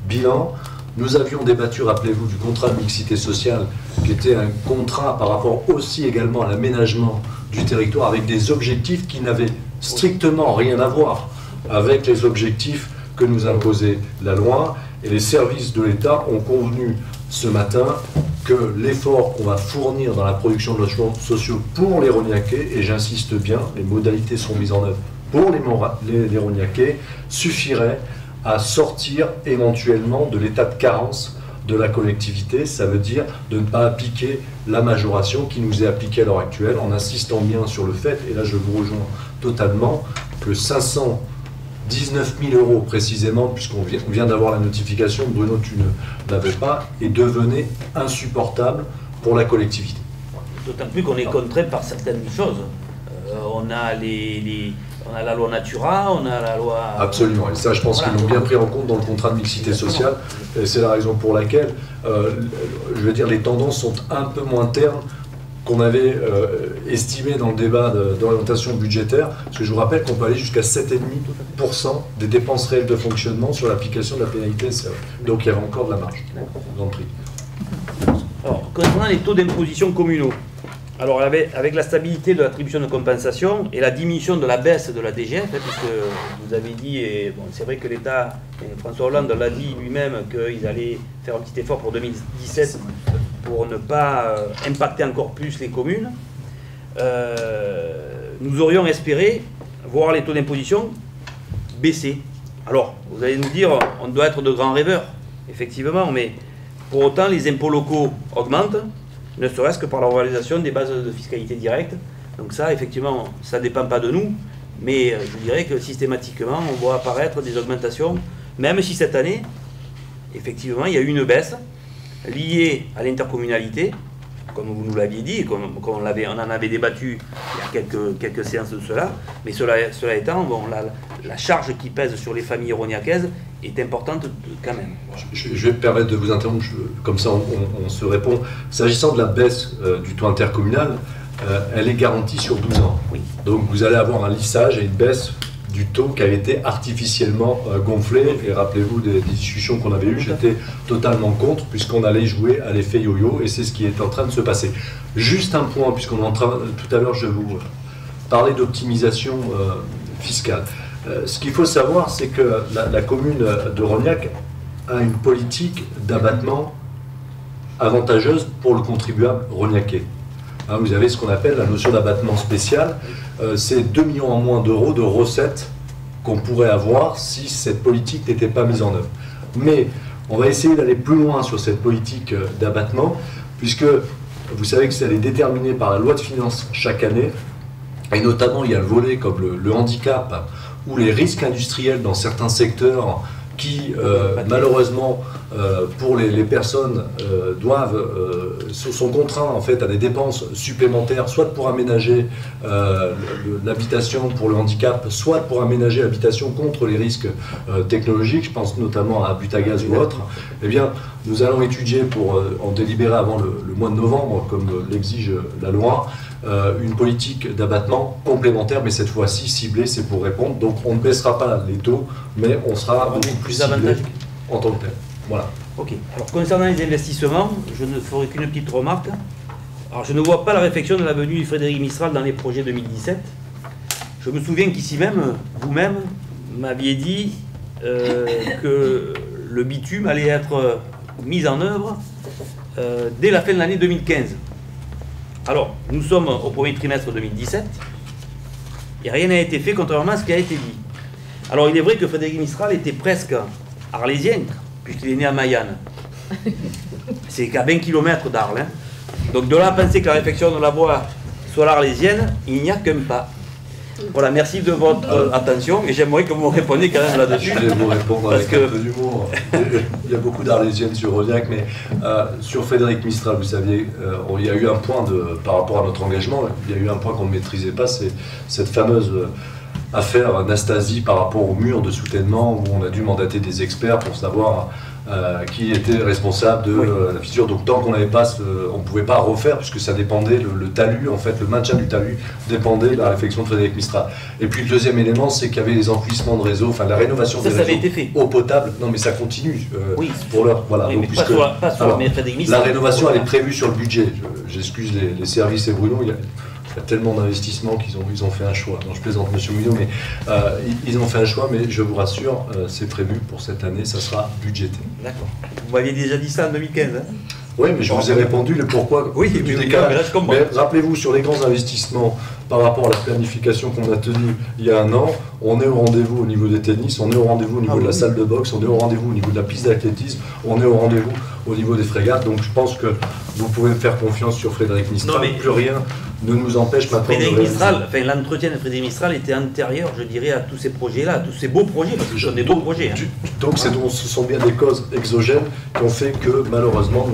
bilan. Nous avions débattu, rappelez-vous, du contrat de mixité sociale, qui était un contrat par rapport aussi également à l'aménagement du territoire, avec des objectifs qui n'avaient strictement rien à voir avec les objectifs que nous imposait la loi. Et les services de l'État ont convenu ce matin que l'effort qu'on va fournir dans la production de logements sociaux pour les Rognacais, et j'insiste bien, les modalités seront mises en œuvre pour les Rognacais, suffirait à sortir éventuellement de l'état de carence de la collectivité. Ça veut dire de ne pas appliquer la majoration qui nous est appliquée à l'heure actuelle, en insistant bien sur le fait, et là je vous rejoins totalement, que 519 000 euros précisément, puisqu'on vient d'avoir la notification, Bruno tu ne l'avais pas, et devenait insupportable pour la collectivité. D'autant plus qu'on est contraint par certaines choses. On a la loi Natura, on a la loi... Absolument, et ça je pense qu'ils l'ont bien pris en compte dans le contrat de mixité sociale, et c'est la raison pour laquelle, je veux dire, les tendances sont un peu moins ternes qu'on avait estimé dans le débat d'orientation budgétaire, parce que je vous rappelle qu'on peut aller jusqu'à 7,5% des dépenses réelles de fonctionnement sur l'application de la pénalité SRU. Donc il y avait encore de la marge. Je vous en prie. Alors, concernant les taux d'imposition communaux, alors avec la stabilité de l'attribution de compensation et la diminution de la baisse de la DGF, puisque vous avez dit, et bon, c'est vrai que l'État, François Hollande l'a dit lui-même, qu'ils allaient faire un petit effort pour 2017 pour ne pas impacter encore plus les communes, nous aurions espéré voir les taux d'imposition baisser. Alors, vous allez nous dire, on doit être de grands rêveurs, effectivement, mais pour autant, les impôts locaux augmentent, ne serait-ce que par la revalorisation des bases de fiscalité directe. Donc ça, effectivement, ça ne dépend pas de nous, mais je dirais que systématiquement, on voit apparaître des augmentations, même si cette année, effectivement, il y a eu une baisse liée à l'intercommunalité, comme vous nous l'aviez dit, comme on en avait débattu il y a quelques séances de cela, mais cela étant, bon, la charge qui pèse sur les familles rognacaises est importante quand même. Je vais me permettre de vous interrompre, comme ça on se répond. S'agissant de la baisse du taux intercommunal, elle est garantie sur 12 ans. Oui. Donc vous allez avoir un lissage et une baisse du taux qui avait été artificiellement gonflé. Et rappelez-vous des discussions qu'on avait eues, j'étais totalement contre, puisqu'on allait jouer à l'effet yo-yo, et c'est ce qui est en train de se passer. Juste un point, puisqu'on est en train, tout à l'heure je vous parlais d'optimisation fiscale. Ce qu'il faut savoir, c'est que la commune de Rognac a une politique d'abattement avantageuse pour le contribuable rognacais. Hein, vous avez ce qu'on appelle la notion d'abattement spécial. C'est 2 millions en moins d'euros de recettes qu'on pourrait avoir si cette politique n'était pas mise en œuvre. Mais on va essayer d'aller plus loin sur cette politique d'abattement, puisque vous savez que ça est déterminé par la loi de finances chaque année, et notamment il y a le volet comme le handicap, ou les risques industriels dans certains secteurs qui, malheureusement, pour les personnes, sont contraints en fait à des dépenses supplémentaires, soit pour aménager l'habitation pour le handicap, soit pour aménager l'habitation contre les risques technologiques, je pense notamment à Butagaz ou autre. Eh bien, nous allons étudier pour en délibérer avant le mois de novembre, comme l'exige la loi, une politique d'abattement complémentaire, mais cette fois-ci ciblée, c'est pour répondre. Donc on ne baissera pas les taux, mais on sera beaucoup plus ciblé en tant que tel. Voilà. Ok. Alors concernant les investissements, je ne ferai qu'une petite remarque. Alors je ne vois pas la réflexion de la venue de Frédéric Mistral dans les projets 2017. Je me souviens qu'ici même, vous-même, m'aviez dit que le bitume allait être mis en œuvre dès la fin de l'année 2015. Alors, nous sommes au premier trimestre 2017 et rien n'a été fait contrairement à ce qui a été dit. Alors, il est vrai que Frédéric Mistral était presque arlésien, puisqu'il est né à Mayenne. C'est qu'à 20 km d'Arles. Hein. Donc, de là à penser que la réfection de la voie soit l'arlésienne, il n'y a qu'un pas. Voilà, merci de votre attention et j'aimerais que vous me répondiez quand même là-dessus. Je vais vous répondre avec un peu d'humour. Il y a beaucoup d'arlésiennes sur Rodiac, mais sur Frédéric Mistral, vous saviez, il y a eu un point par rapport à notre engagement, il y a eu un point qu'on ne maîtrisait pas, c'est cette fameuse affaire Anastasie par rapport au mur de soutènement où on a dû mandater des experts pour savoir qui était responsable de la fissure. Donc tant qu'on n'avait pas, on ne pouvait pas refaire puisque ça dépendait, le talus, en fait, le maintien du talus dépendait de la réflexion de Frédéric Mistral. Et puis le deuxième élément, c'est qu'il y avait les enfouissements de réseau, enfin la rénovation des réseaux eau potable. Non mais ça continue pour l'heure. Voilà. Oui, donc, mais puisque, pas sur Frédéric Mistral. La rénovation elle est prévue sur le budget. J'excuse les services et Bruno. Il y a tellement d'investissements qu'ils ont fait un choix. Non, je plaisante Monsieur Mouillot, mais ils ont fait un choix, mais je vous rassure, c'est prévu pour cette année, ça sera budgété. D'accord. Vous m'aviez déjà dit ça en 2015. Hein. Oui, mais je vous ai répondu le pourquoi du décalage. Mais rappelez-vous, sur les grands investissements par rapport à la planification qu'on a tenue il y a un an, on est au rendez-vous au niveau des tennis, on est au rendez-vous au niveau de la salle de boxe, on est au rendez-vous au niveau de la piste d'athlétisme, on est au rendez-vous au niveau des frégates. Donc je pense que vous pouvez me faire confiance sur Frédéric Mistral. Non, mais plus rien ne nous empêche maintenant Frédéric Mistral, enfin, l'entretien de Frédéric Mistral était antérieur, je dirais, à tous ces projets-là, à tous ces beaux projets, parce que ce sont des beaux projets. Hein. Donc ce sont bien des causes exogènes qui ont fait que malheureusement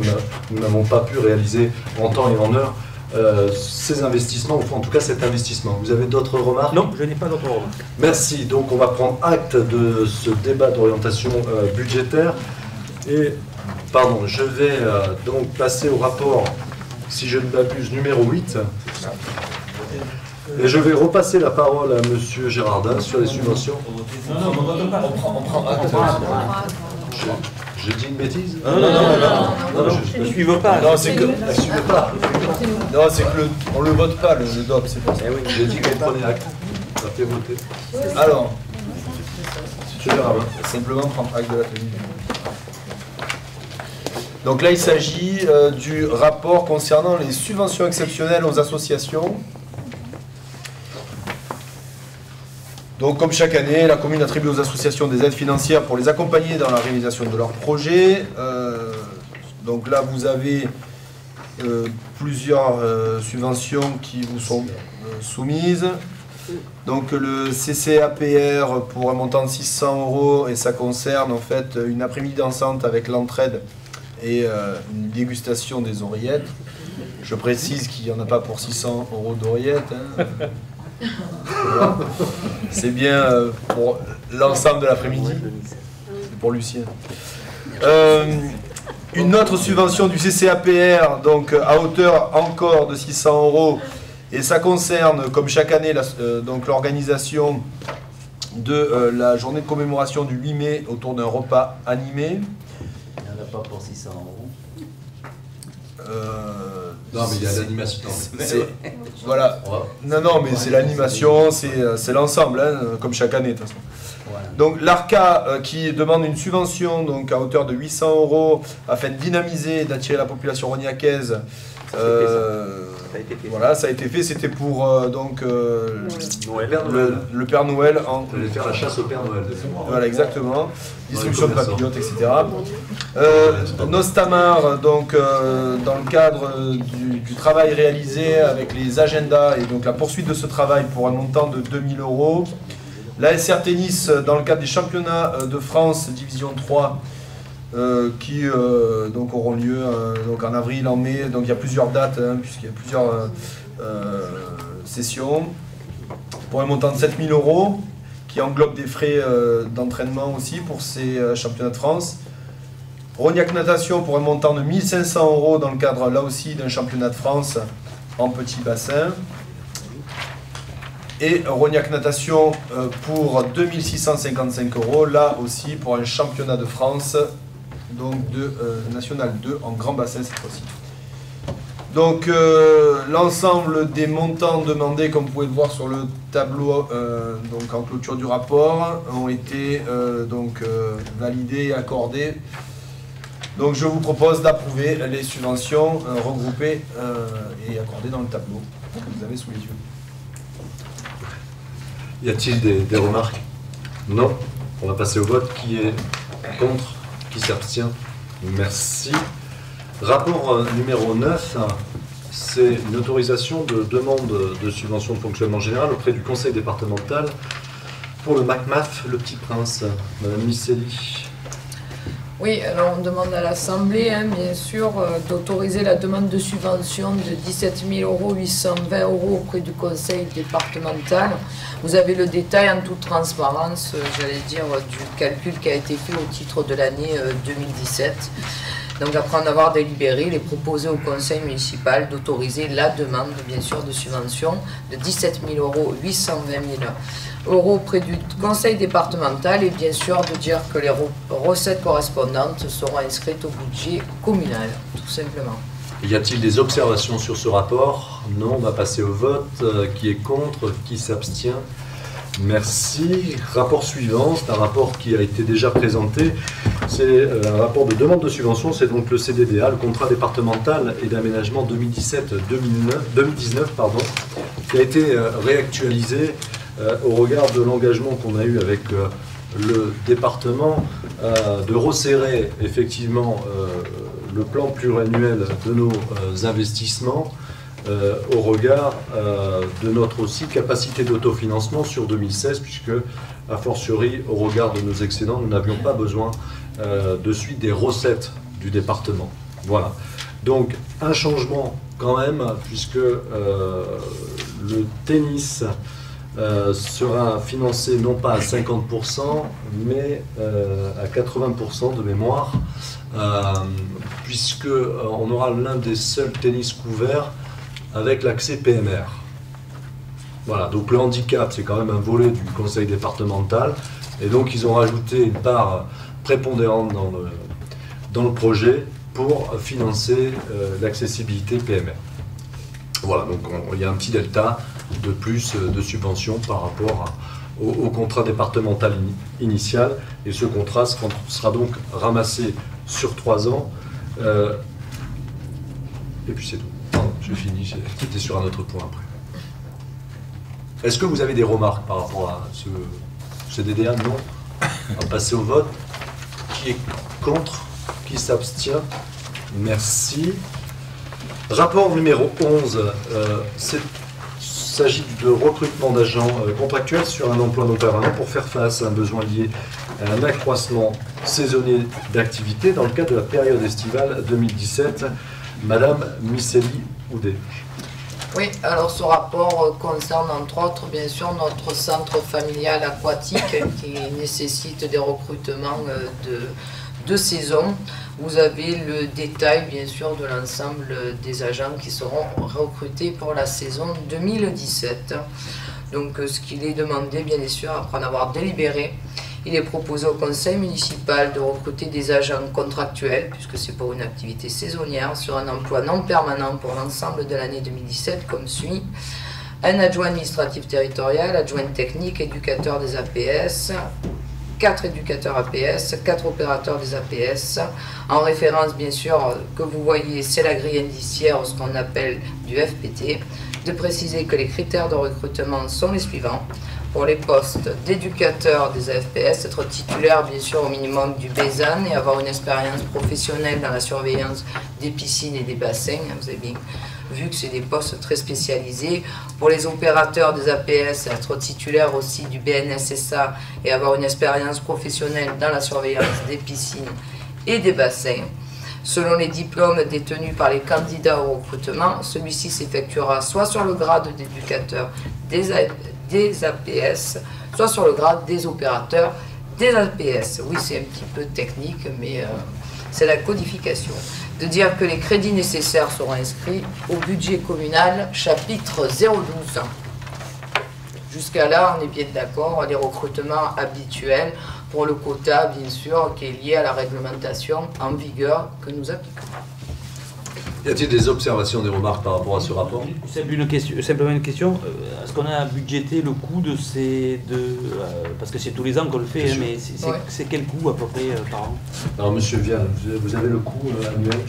nous n'avons pas pu réaliser en temps et en heure ces investissements, ou en tout cas cet investissement. Vous avez d'autres remarques? Non, je n'ai pas d'autres remarques. Merci, donc on va prendre acte de ce débat d'orientation budgétaire et pardon, je vais donc passer au rapport, si je ne m'abuse, numéro 8. Et je vais repasser la parole à Monsieur Gérardin sur les subventions. Non, on prend acte. J'ai dit une bêtise? Non, je ne suive pas. Non, c'est que. Non, c'est que on le vote pas, le DOP, c'est pas ça. J'ai dit qu'on prenait acte. Ça fait voter. Alors, simplement prendre acte de la tenue. Donc là, il s'agit du rapport concernant les subventions exceptionnelles aux associations. Donc, comme chaque année, la commune attribue aux associations des aides financières pour les accompagner dans la réalisation de leurs projets. Donc là, vous avez plusieurs subventions qui vous sont soumises. Donc le CCAPR pour un montant de 600 €, et ça concerne en fait une après-midi dansante avec l'entraide et une dégustation des oreillettes. Je précise qu'il n'y en a pas pour 600 € d'oreillettes. Hein. Voilà. C'est bien pour l'ensemble de l'après-midi. C'est pour Lucien. Une autre subvention du CCAPR, donc à hauteur encore de 600 €, et ça concerne, comme chaque année, donc l'organisation de la journée de commémoration du 8 mai autour d'un repas animé. Il n'y en a pas pour 600 €. Non, mais il y a l'animation. Voilà. Non, mais c'est l'animation, c'est l'ensemble, hein, comme chaque année de toute façon. Voilà. Donc l'ARCA qui demande une subvention donc, à hauteur de 800 € afin de dynamiser et d'attirer la population rognacaise. Voilà, ça a été fait, c'était pour donc le Père Noël. On allait faire la chasse au Père Noël. Voilà, exactement. Distribution de papillotes, etc. Nostamar, donc dans le cadre du travail réalisé avec les agendas et donc la poursuite de ce travail pour un montant de 2000 €. La SR Tennis, dans le cadre des championnats de France, division 3, qui donc auront lieu donc en avril, en mai, donc il y a plusieurs dates, hein, puisqu'il y a plusieurs sessions, pour un montant de 7000 €, qui englobe des frais d'entraînement aussi pour ces championnats de France. Rognac Natation pour un montant de 1500 € dans le cadre là aussi d'un championnat de France en petit bassin. Et Rognac Natation pour 2655 €, là aussi pour un championnat de France, donc de National 2 en grand bassin cette fois-ci. Donc l'ensemble des montants demandés, comme vous pouvez le voir sur le tableau donc en clôture du rapport, ont été validés et accordés. Donc je vous propose d'approuver les subventions regroupées et accordées dans le tableau que vous avez sous les yeux. Y a-t-il des remarques? Non. On va passer au vote. Qui est contre? Qui s'abstient? Merci. Rapport numéro 9, c'est une autorisation de demande de subvention de fonctionnement général auprès du conseil départemental pour le MACMAF, le Petit Prince. Madame Miceli. Oui, alors on demande à l'Assemblée, bien sûr, d'autoriser la demande de subvention de 17 820 € auprès du conseil départemental. Vous avez le détail en toute transparence, j'allais dire, du calcul qui a été fait au titre de l'année 2017. Donc après en avoir délibéré, il est proposé au conseil municipal d'autoriser la demande, bien sûr, de subvention de 17 820 € auprès du conseil départemental et bien sûr de dire que les recettes correspondantes seront inscrites au budget communal, tout simplement. Y a-t-il des observations sur ce rapport? Non, on va passer au vote. Qui est contre? Qui s'abstient? Merci. Rapport suivant, c'est un rapport qui a été déjà présenté. C'est un rapport de demande de subvention, c'est donc le CDDA, le contrat départemental et d'aménagement 2019, qui a été réactualisé au regard de l'engagement qu'on a eu avec le département de resserrer effectivement le plan pluriannuel de nos investissements au regard de notre aussi capacité d'autofinancement sur 2016, puisque, a fortiori, au regard de nos excédents, nous n'avions pas besoin de suite des recettes du département. Voilà. Donc, un changement quand même, puisque le tennis sera financé non pas à 50%, mais à 80% de mémoire, puisqu'on aura l'un des seuls tennis couverts avec l'accès PMR. Voilà, donc le handicap, c'est quand même un volet du conseil départemental, et donc ils ont rajouté une part prépondérante dans le projet pour financer l'accessibilité PMR. Voilà, donc il y a un petit delta de plus de subventions par rapport au contrat départemental initial, et ce contrat sera donc ramassé sur 3 ans, et puis c'est tout. Je finis, j'étais sur un autre point après. Est-ce que vous avez des remarques par rapport à ce CDDA? Non. On va passer au vote. Qui est contre? Qui s'abstient? Merci. Rapport numéro 11. Il s'agit de recrutement d'agents contractuels sur un emploi non permanent pour faire face à un besoin lié à un accroissement saisonnier d'activité dans le cadre de la période estivale 2017. Madame Miceli-Houdet. Oui, alors ce rapport concerne entre autres bien sûr notre centre familial aquatique qui nécessite des recrutements de saison. Vous avez le détail bien sûr de l'ensemble des agents qui seront recrutés pour la saison 2017. Donc ce qu'il est demandé bien sûr après en avoir délibéré, il est proposé au conseil municipal de recruter des agents contractuels, puisque c'est pour une activité saisonnière, sur un emploi non permanent pour l'ensemble de l'année 2017, comme suit. Un adjoint administratif territorial, adjoint technique, éducateur des APS, 4 éducateurs APS, 4 opérateurs des APS. En référence, bien sûr, que vous voyez, c'est la grille indiciaire, ce qu'on appelle du FPT. De préciser que les critères de recrutement sont les suivants. Pour les postes d'éducateur des AFPS, être titulaire bien sûr au minimum du BESAN et avoir une expérience professionnelle dans la surveillance des piscines et des bassins. Vous avez bien vu que c'est des postes très spécialisés. Pour les opérateurs des APS, être titulaire aussi du BNSSA et avoir une expérience professionnelle dans la surveillance des piscines et des bassins. Selon les diplômes détenus par les candidats au recrutement, celui-ci s'effectuera soit sur le grade d'éducateur des APS, soit sur le grade des opérateurs des APS. Oui, c'est un petit peu technique, mais c'est la codification. De dire que les crédits nécessaires seront inscrits au budget communal, chapitre 012. Jusqu'à là, on est bien d'accord, les recrutements habituels pour le quota, bien sûr, qui est lié à la réglementation en vigueur que nous appliquons. Y a-t-il des observations, des remarques par rapport à ce rapport? Simplement une question. Est-ce qu'on a budgété le coût de ces deux... parce que c'est tous les ans qu'on le fait, hein, mais c'est quel coût à peu près par an? Alors, monsieur Vial, vous avez le coût annuel?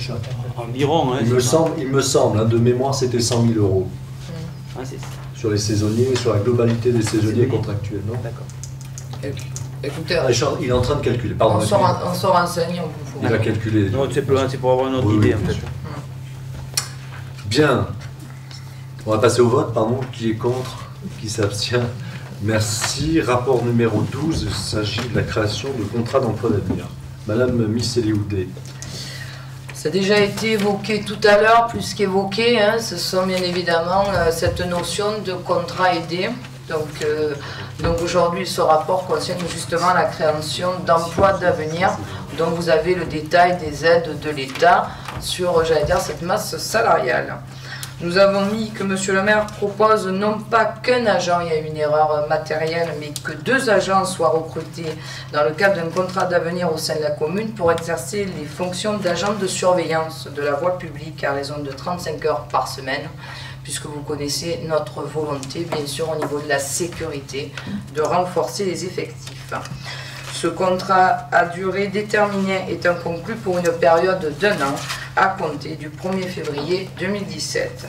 Environ, hein, il me semble, hein, de mémoire, c'était 100 000 €. Ah, sur les saisonniers, sur la globalité des saisonniers contractuels, non? D'accord. Écoutez, il est en train de calculer, pardon. on se renseigne, il va calculer. Non, c'est pour avoir une autre idée, en fait. Bien. On va passer au vote, pardon. Qui est contre? Qui s'abstient? Merci. Rapport numéro 12, il s'agit de la création de contrats d'emploi d'avenir. Madame Misseli-Houdet. Ça a déjà été évoqué tout à l'heure, plus qu'évoqué, hein, ce sont bien évidemment cette notion de contrat aidé. Donc aujourd'hui, ce rapport concerne justement la création d'emplois d'avenir, dont vous avez le détail des aides de l'État sur, j'allais dire, cette masse salariale. Nous avons mis que M. le maire propose non pas qu'un agent, il y a une erreur matérielle, mais que 2 agents soient recrutés dans le cadre d'un contrat d'avenir au sein de la commune pour exercer les fonctions d'agent de surveillance de la voie publique à raison de 35 heures par semaine, puisque vous connaissez notre volonté, bien sûr, au niveau de la sécurité, de renforcer les effectifs. Ce contrat à durée déterminée étant conclu pour une période d'1 an à compter du 1er février 2017.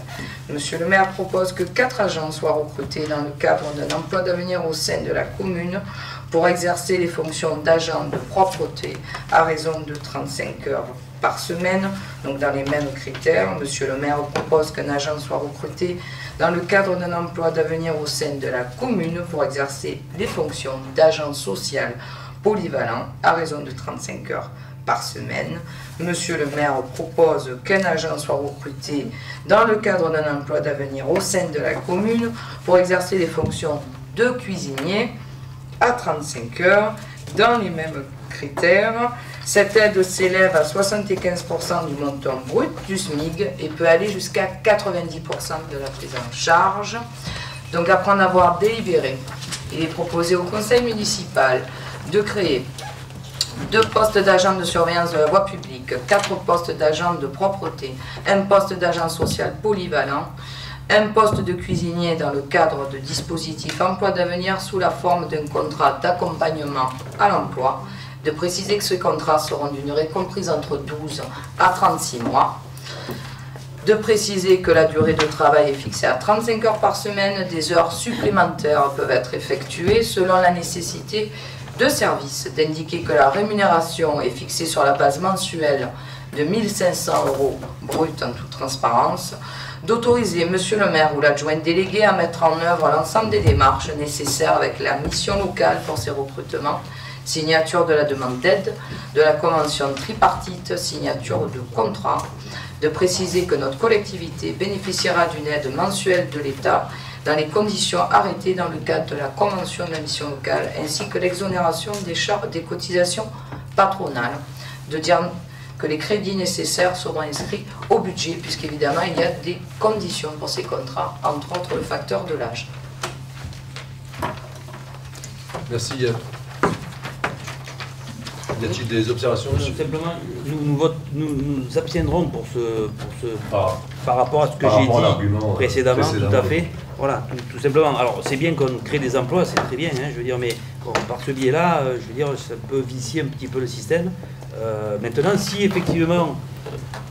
Monsieur le maire propose que 4 agents soient recrutés dans le cadre d'un emploi d'avenir au sein de la commune pour exercer les fonctions d'agent de propreté à raison de 35 heures par semaine, donc dans les mêmes critères. Monsieur le maire propose qu'un agent soit recruté dans le cadre d'un emploi d'avenir au sein de la commune pour exercer les fonctions d'agent social polyvalent à raison de 35 heures par semaine. Monsieur le maire propose qu'un agent soit recruté dans le cadre d'un emploi d'avenir au sein de la commune pour exercer les fonctions de cuisinier à 35 heures dans les mêmes critères. Cette aide s'élève à 75% du montant brut du SMIC et peut aller jusqu'à 90% de la prise en charge. Donc après en avoir délibéré, il est proposé au conseil municipal de créer 2 postes d'agents de surveillance de la voie publique, 4 postes d'agents de propreté, 1 poste d'agent social polyvalent, 1 poste de cuisinier dans le cadre de dispositifs emploi d'avenir sous la forme d'un contrat d'accompagnement à l'emploi, de préciser que ces contrats seront d'une durée comprise entre 12 à 36 mois, de préciser que la durée de travail est fixée à 35 heures par semaine, des heures supplémentaires peuvent être effectuées selon la nécessité de service, d'indiquer que la rémunération est fixée sur la base mensuelle de 1 500 € brut en toute transparence, d'autoriser Monsieur le maire ou l'adjoint délégué à mettre en œuvre l'ensemble des démarches nécessaires avec la mission locale pour ces recrutements, signature de la demande d'aide, de la convention tripartite, signature de contrat, de préciser que notre collectivité bénéficiera d'une aide mensuelle de l'État dans les conditions arrêtées dans le cadre de la convention de la mission locale, ainsi que l'exonération des cotisations patronales, de dire que les crédits nécessaires seront inscrits au budget, puisqu'évidemment il y a des conditions pour ces contrats, entre autres le facteur de l'âge. Merci Yann. Y a-t-il des observations? Simplement, nous abstiendrons pour par rapport à ce que j'ai dit précédemment, tout à fait. Voilà, tout simplement. Alors, c'est bien qu'on crée des emplois, c'est très bien, hein, je veux dire, mais par ce biais-là, je veux dire, ça peut vicier un petit peu le système. Maintenant, si effectivement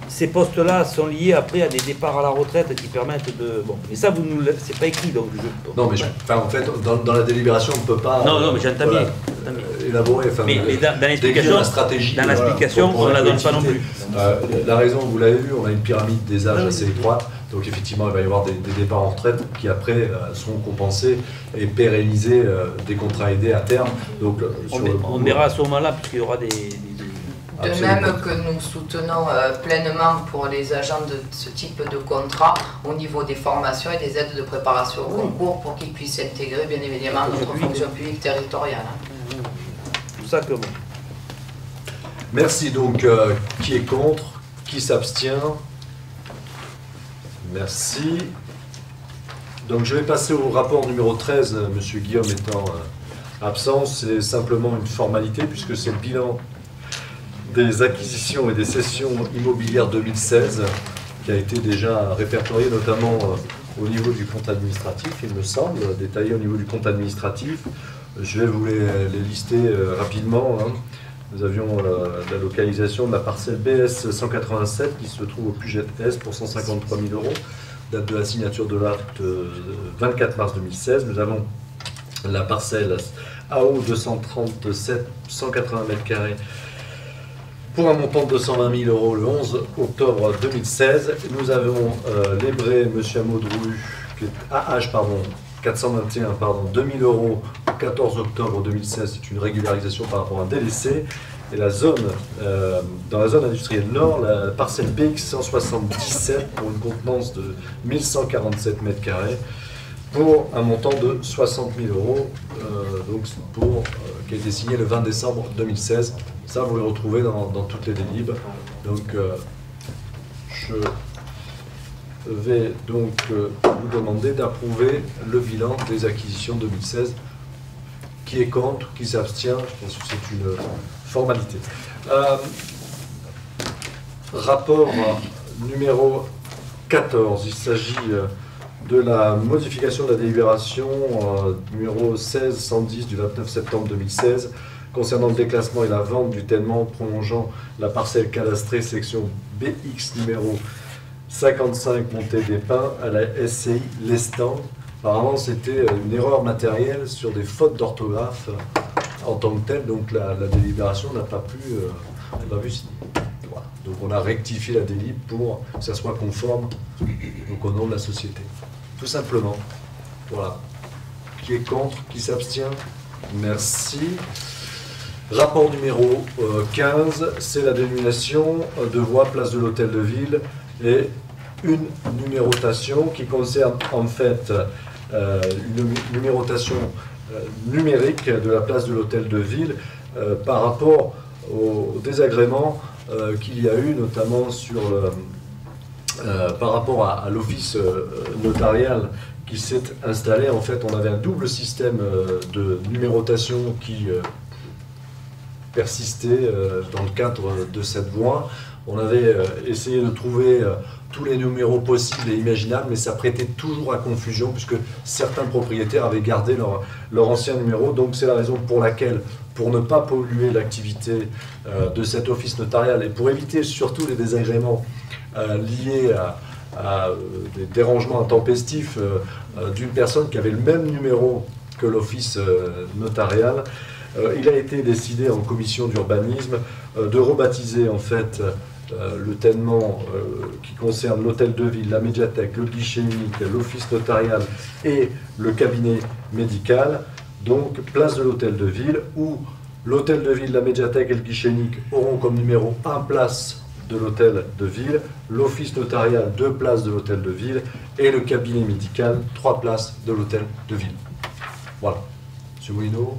ces postes-là sont liés après à des départs à la retraite qui permettent de... Bon, mais ça, vous nous... c'est pas écrit, donc... Non, mais en fait, dans la délibération, on ne peut pas... Non, mais j'entends bien. Élaborer, enfin... Mais dans l'explication, la stratégie, dans l'explication, on ne la donne pas non plus. La raison, vous l'avez vu, on a une pyramide des âges assez étroite, donc effectivement, il va y avoir des départs en retraite qui après seront compensés et pérennisés des contrats aidés à terme. Donc, on verra à ce moment-là, puisqu'il y aura des... De même que nous soutenons pleinement pour les agents de ce type de contrat au niveau des formations et des aides de préparation au concours pour qu'ils puissent intégrer bien évidemment notre fonction publique territoriale. Tout ça que bon. Merci. Donc, qui est contre? Qui s'abstient? Merci. Donc, je vais passer au rapport numéro 13, M. Guillaume étant absent. C'est simplement une formalité puisque c'est le bilan des acquisitions et des cessions immobilières 2016. qui a été déjà répertorié notamment au niveau du compte administratif, il me semble, détaillé au niveau du compte administratif. Je vais vous les lister rapidement. Hein. Nous avions la localisation de la parcelle BS 187 qui se trouve au Puget S pour 153 000 €, date de la signature de l'acte 24 mars 2016. Nous avons la parcelle AO 237, 180 m² pour un montant de 220 000 € le 11 octobre 2016. Nous avons Lébré, M. Amaudru, qui est AH, pardon, 421, pardon, 2 000 € le 14 octobre 2016. C'est une régularisation par rapport à un délaissé. Et la zone, dans la zone industrielle nord, la parcelle BX 177 pour une contenance de 1147 m². Pour un montant de 60 000 €, donc qui a été signé le 20 décembre 2016. Ça, vous le retrouvez dans toutes les délibres. Donc, je vais donc vous demander d'approuver le bilan des acquisitions 2016. Qui est contre, qui s'abstient, je pense que c'est une formalité. Rapport numéro 14, il s'agit de la modification de la délibération numéro 1610 du 29 septembre 2016 concernant le déclassement et la vente du tènement prolongeant la parcelle cadastrée section BX numéro 55 Montée des Pins à la SCI L'Estang. Apparemment, c'était une erreur matérielle sur des fautes d'orthographe en tant que telle, donc la délibération n'a pas pu signer. Voilà. Donc on a rectifié la délib pour que ça soit conforme donc, au nom de la société. Tout simplement. Voilà. Qui est contre, qui s'abstient? Merci. Rapport numéro 15, c'est la dénomination de voie place de l'Hôtel de Ville et une numérotation qui concerne en fait une numérotation numérique de la place de l'Hôtel de Ville par rapport au désagrément qu'il y a eu notamment sur par rapport à l'office notarial qui s'est installé. En fait, on avait un double système de numérotation qui persistait dans le cadre de cette voie. On avait essayé de trouver tous les numéros possibles et imaginables, mais ça prêtait toujours à confusion puisque certains propriétaires avaient gardé leur ancien numéro. Donc c'est la raison pour laquelle, pour ne pas polluer l'activité de cet office notarial et pour éviter surtout les désagréments liés à des dérangements intempestifs d'une personne qui avait le même numéro que l'office notarial, il a été décidé en commission d'urbanisme de rebaptiser en fait le tènement qui concerne l'hôtel de ville, la médiathèque, le guichet unique, l'office notarial et le cabinet médical, donc place de l'hôtel de ville, où l'hôtel de ville, la médiathèque et le guichet unique auront comme numéro 1 place de l'hôtel de ville, l'office notarial 2 places de l'hôtel de ville et le cabinet médical 3 places de l'hôtel de ville. Voilà. Monsieur Moulineau,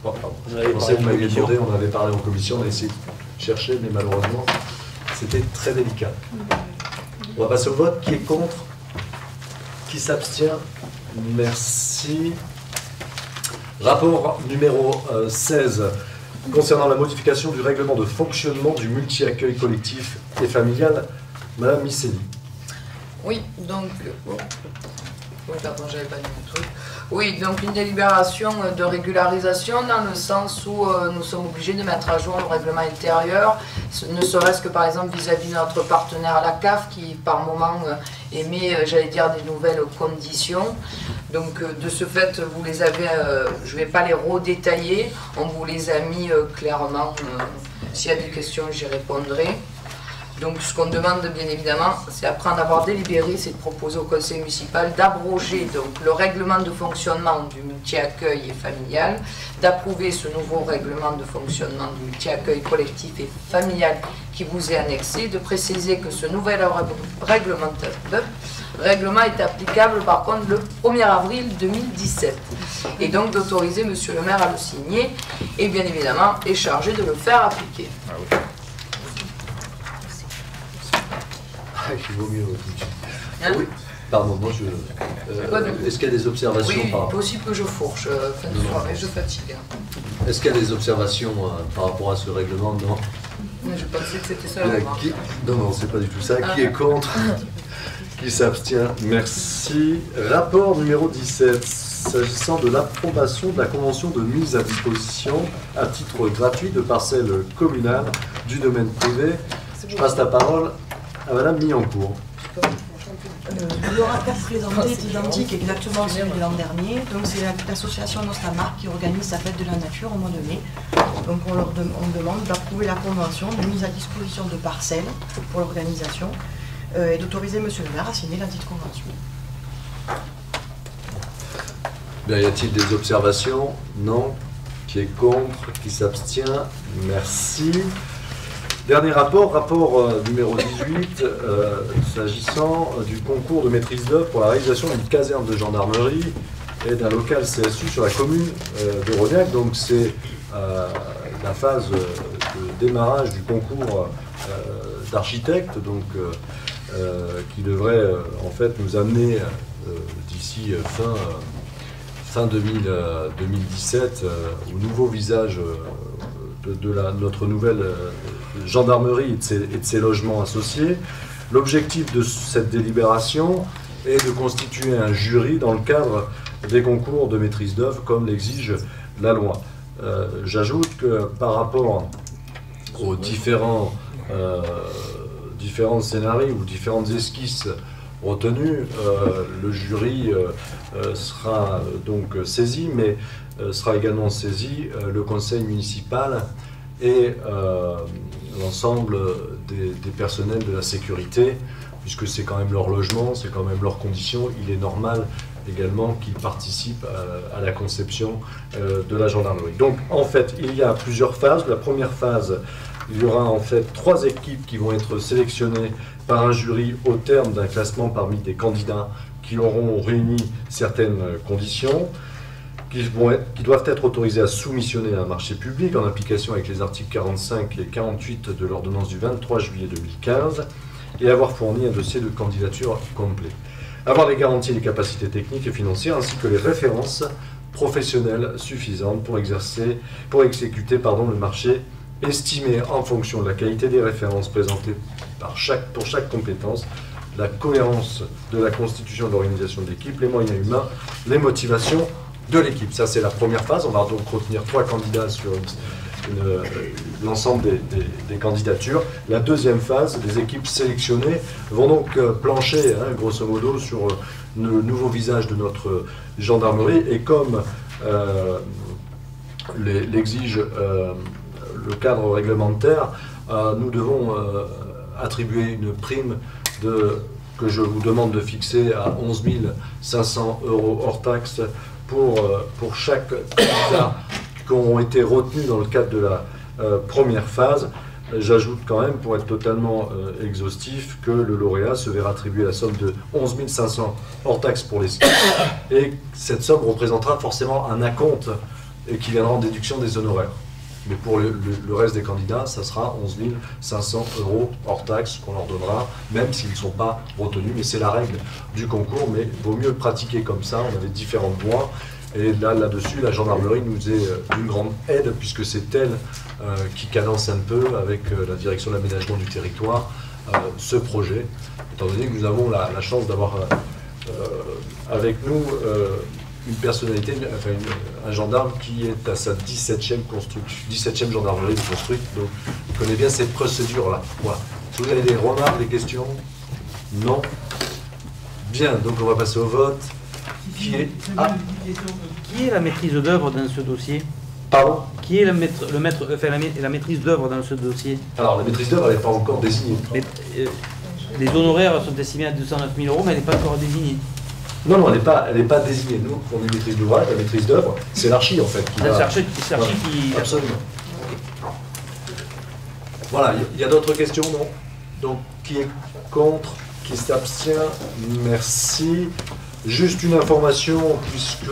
oh, vous m'aviez demandé, on avait parlé en commission, on a essayé de chercher, mais malheureusement, c'était très délicat. On va passer au vote. Qui est contre? Qui s'abstient? Merci. Rapport numéro 16 concernant la modification du règlement de fonctionnement du multi-accueil collectif et familial. Madame Miceli. Oui, donc... Oui, pardon, j'avais pas dit mon truc. Oui, donc une délibération de régularisation dans le sens où nous sommes obligés de mettre à jour le règlement intérieur, ne serait-ce que par exemple vis-à-vis de notre partenaire à la CAF qui par moment émet, j'allais dire, des nouvelles conditions. Donc de ce fait, vous les avez, je ne vais pas les redétailler, on vous les a mis clairement. S'il y a des questions, j'y répondrai. Donc ce qu'on demande bien évidemment, c'est après en avoir délibéré, c'est de proposer au conseil municipal d'abroger donc le règlement de fonctionnement du multi-accueil et familial, d'approuver ce nouveau règlement de fonctionnement du multi-accueil collectif et familial qui vous est annexé, de préciser que ce nouvel règlement est applicable par contre le 1er avril 2017 et donc d'autoriser monsieur le maire à le signer et bien évidemment est chargé de le faire appliquer. Ah oui. Il vaut mieux. Hein? Oui. Pardon, moi je. Est-ce qu'il y a des observations oui, par... possible que je fourche, fin de soirée, je fatigue. Est-ce qu'il y a des observations par rapport à ce règlement? Non. Mais je pensais que c'était ça la remarque. Non, non, c'est pas du tout ça. Qui est contre? Qui s'abstient? Merci. Rapport numéro 17, s'agissant de l'approbation de la convention de mise à disposition à titre gratuit de parcelles communales du domaine privé. Je passe la parole à Madame Millancourt. Le rapport présenté est identique exactement à celui de l'an dernier. Donc c'est l'association Nostamar qui organise sa fête de la nature au mois de mai. Donc on demande d'approuver la convention de mise à disposition de parcelles pour l'organisation et d'autoriser Monsieur le maire à signer la dite convention. Bien, y a-t-il des observations? Non. Qui est contre? Qui s'abstient? Merci. Dernier rapport, numéro 18, s'agissant du concours de maîtrise d'œuvre pour la réalisation d'une caserne de gendarmerie et d'un local CSU sur la commune de Rognac. Donc c'est la phase de démarrage du concours d'architecte, donc qui devrait en fait nous amener d'ici fin 2017 au nouveau visage de notre nouvelle gendarmerie et de ses logements associés. L'objectif de cette délibération est de constituer un jury dans le cadre des concours de maîtrise d'œuvre comme l'exige la loi. J'ajoute que par rapport aux différents scénarios ou différentes esquisses retenues, le jury sera donc saisi, mais sera également saisi le conseil municipal et l'ensemble des personnels de la sécurité, puisque c'est quand même leur logement, c'est quand même leurs conditions. Il est normal également qu'ils participent à la conception de la gendarmerie. Donc en fait, il y a plusieurs phases. La première phase, il y aura en fait 3 équipes qui vont être sélectionnées par un jury au terme d'un classement parmi des candidats qui auront réuni certaines conditions, qui doivent être autorisés à soumissionner à un marché public en application avec les articles 45 et 48 de l'ordonnance du 23 juillet 2015 et avoir fourni un dossier de candidature complet. Avoir les garanties et les capacités techniques et financières ainsi que les références professionnelles suffisantes pour exécuter le marché estimé en fonction de la qualité des références présentées pour chaque compétence, la cohérence de la constitution de l'organisation de l'équipe, les moyens humains, les motivations de l'équipe. Ça, c'est la première phase. On va donc retenir 3 candidats sur l'ensemble des candidatures. La deuxième phase, les équipes sélectionnées vont donc plancher, grosso modo, sur le nouveau visage de notre gendarmerie. Et comme l'exige le cadre réglementaire, nous devons attribuer une prime que je vous demande de fixer à 11 500 € hors taxe pour chaque candidat qui ont été retenus dans le cadre de la première phase. J'ajoute quand même, pour être totalement exhaustif, que le lauréat se verra attribuer la somme de 11 500 hors taxe pour les skis, et cette somme représentera forcément un acompte qui viendra en déduction des honoraires. Mais pour le reste des candidats, ça sera 11 500 € hors taxe qu'on leur donnera, même s'ils ne sont pas retenus. Mais c'est la règle du concours, mais il vaut mieux pratiquer comme ça. On avait différentes voies. Et là-dessus, la gendarmerie nous est d'une grande aide, puisque c'est elle qui cadence un peu avec la direction de l'aménagement du territoire ce projet, étant donné que nous avons la chance d'avoir avec nous une personnalité, enfin un gendarme qui est à sa 17e gendarmerie construite, donc il connaît bien cette procédure-là. Voilà. Si vous avez des remarques, des questions? Non? Bien, donc on va passer au vote. Qui est la maîtrise d'œuvre dans ce dossier? Pardon? Qui est la maîtrise d'œuvre dans ce dossier? Alors, la maîtrise d'œuvre, elle n'est pas encore désignée. Mais, les honoraires sont estimés à 209 000 €, mais elle n'est pas encore désignée. Non, elle n'est pas désignée. Nous, on est maîtrise d'ouvrage, la maîtrise d'œuvre, c'est l'archi en fait. C'est l'archi qui... Absolument. Voilà, il y a d'autres questions, non? Donc, qui est contre? Qui s'abstient? Merci. Juste une information, puisque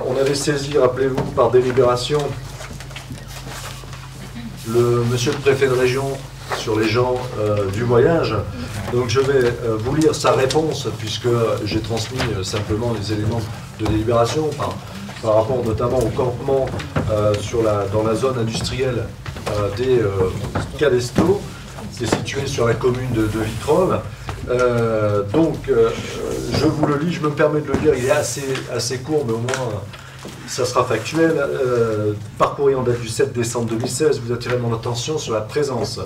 on avait saisi, rappelez-vous, par délibération, monsieur le préfet de région sur les gens du voyage. Donc je vais vous lire sa réponse, puisque j'ai transmis simplement les éléments de délibération par rapport notamment au campement dans la zone industrielle des Calestos. C'est situé sur la commune de Vitrolles. Je vous le lis, je me permets de le lire, il est assez court, mais au moins ça sera factuel. Par courrier en date du 7 décembre 2016, vous attirez mon attention sur la présence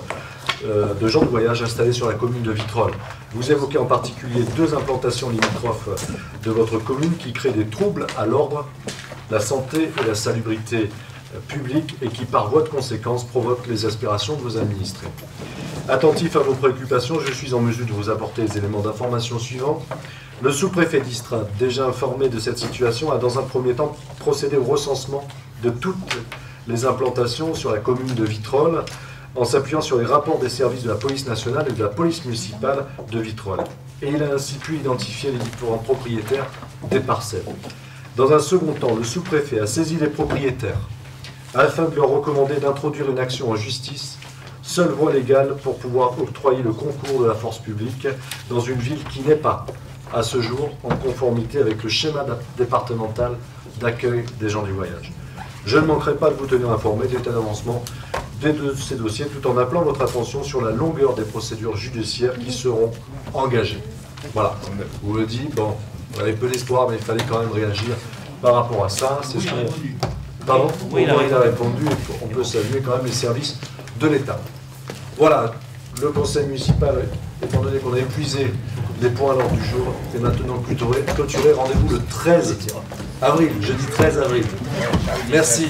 de gens de voyage installés sur la commune de Vitrolles. Vous évoquez en particulier 2 implantations limitrophes de votre commune qui créent des troubles à l'ordre, la santé et la salubrité publique et qui, par voie de conséquence, provoquent les aspirations de vos administrés. Attentif à vos préoccupations, je suis en mesure de vous apporter les éléments d'information suivants. Le sous-préfet d'Istres, déjà informé de cette situation, a dans un premier temps procédé au recensement de toutes les implantations sur la commune de Vitrolles en s'appuyant sur les rapports des services de la police nationale et de la police municipale de Vitrolles. Et il a ainsi pu identifier les différents propriétaires des parcelles. Dans un second temps, le sous-préfet a saisi les propriétaires afin de leur recommander d'introduire une action en justice, seule voie légale pour pouvoir octroyer le concours de la force publique dans une ville qui n'est pas, à ce jour, en conformité avec le schéma départemental d'accueil des gens du voyage. Je ne manquerai pas de vous tenir informé de l'état d'avancement de ces dossiers, tout en appelant votre attention sur la longueur des procédures judiciaires qui seront engagées. Voilà, je vous le dis, bon, on avait peu d'espoir, mais il fallait quand même réagir par rapport à ça. C'est ce qu'on... Pardon ? Oui, il a répondu, on peut saluer quand même les services de l'État. Voilà, le conseil municipal, étant donné qu'on a épuisé les points à l'ordre du jour, est maintenant clôturé. Rendez-vous le 13 avril, jeudi 13 avril. Merci.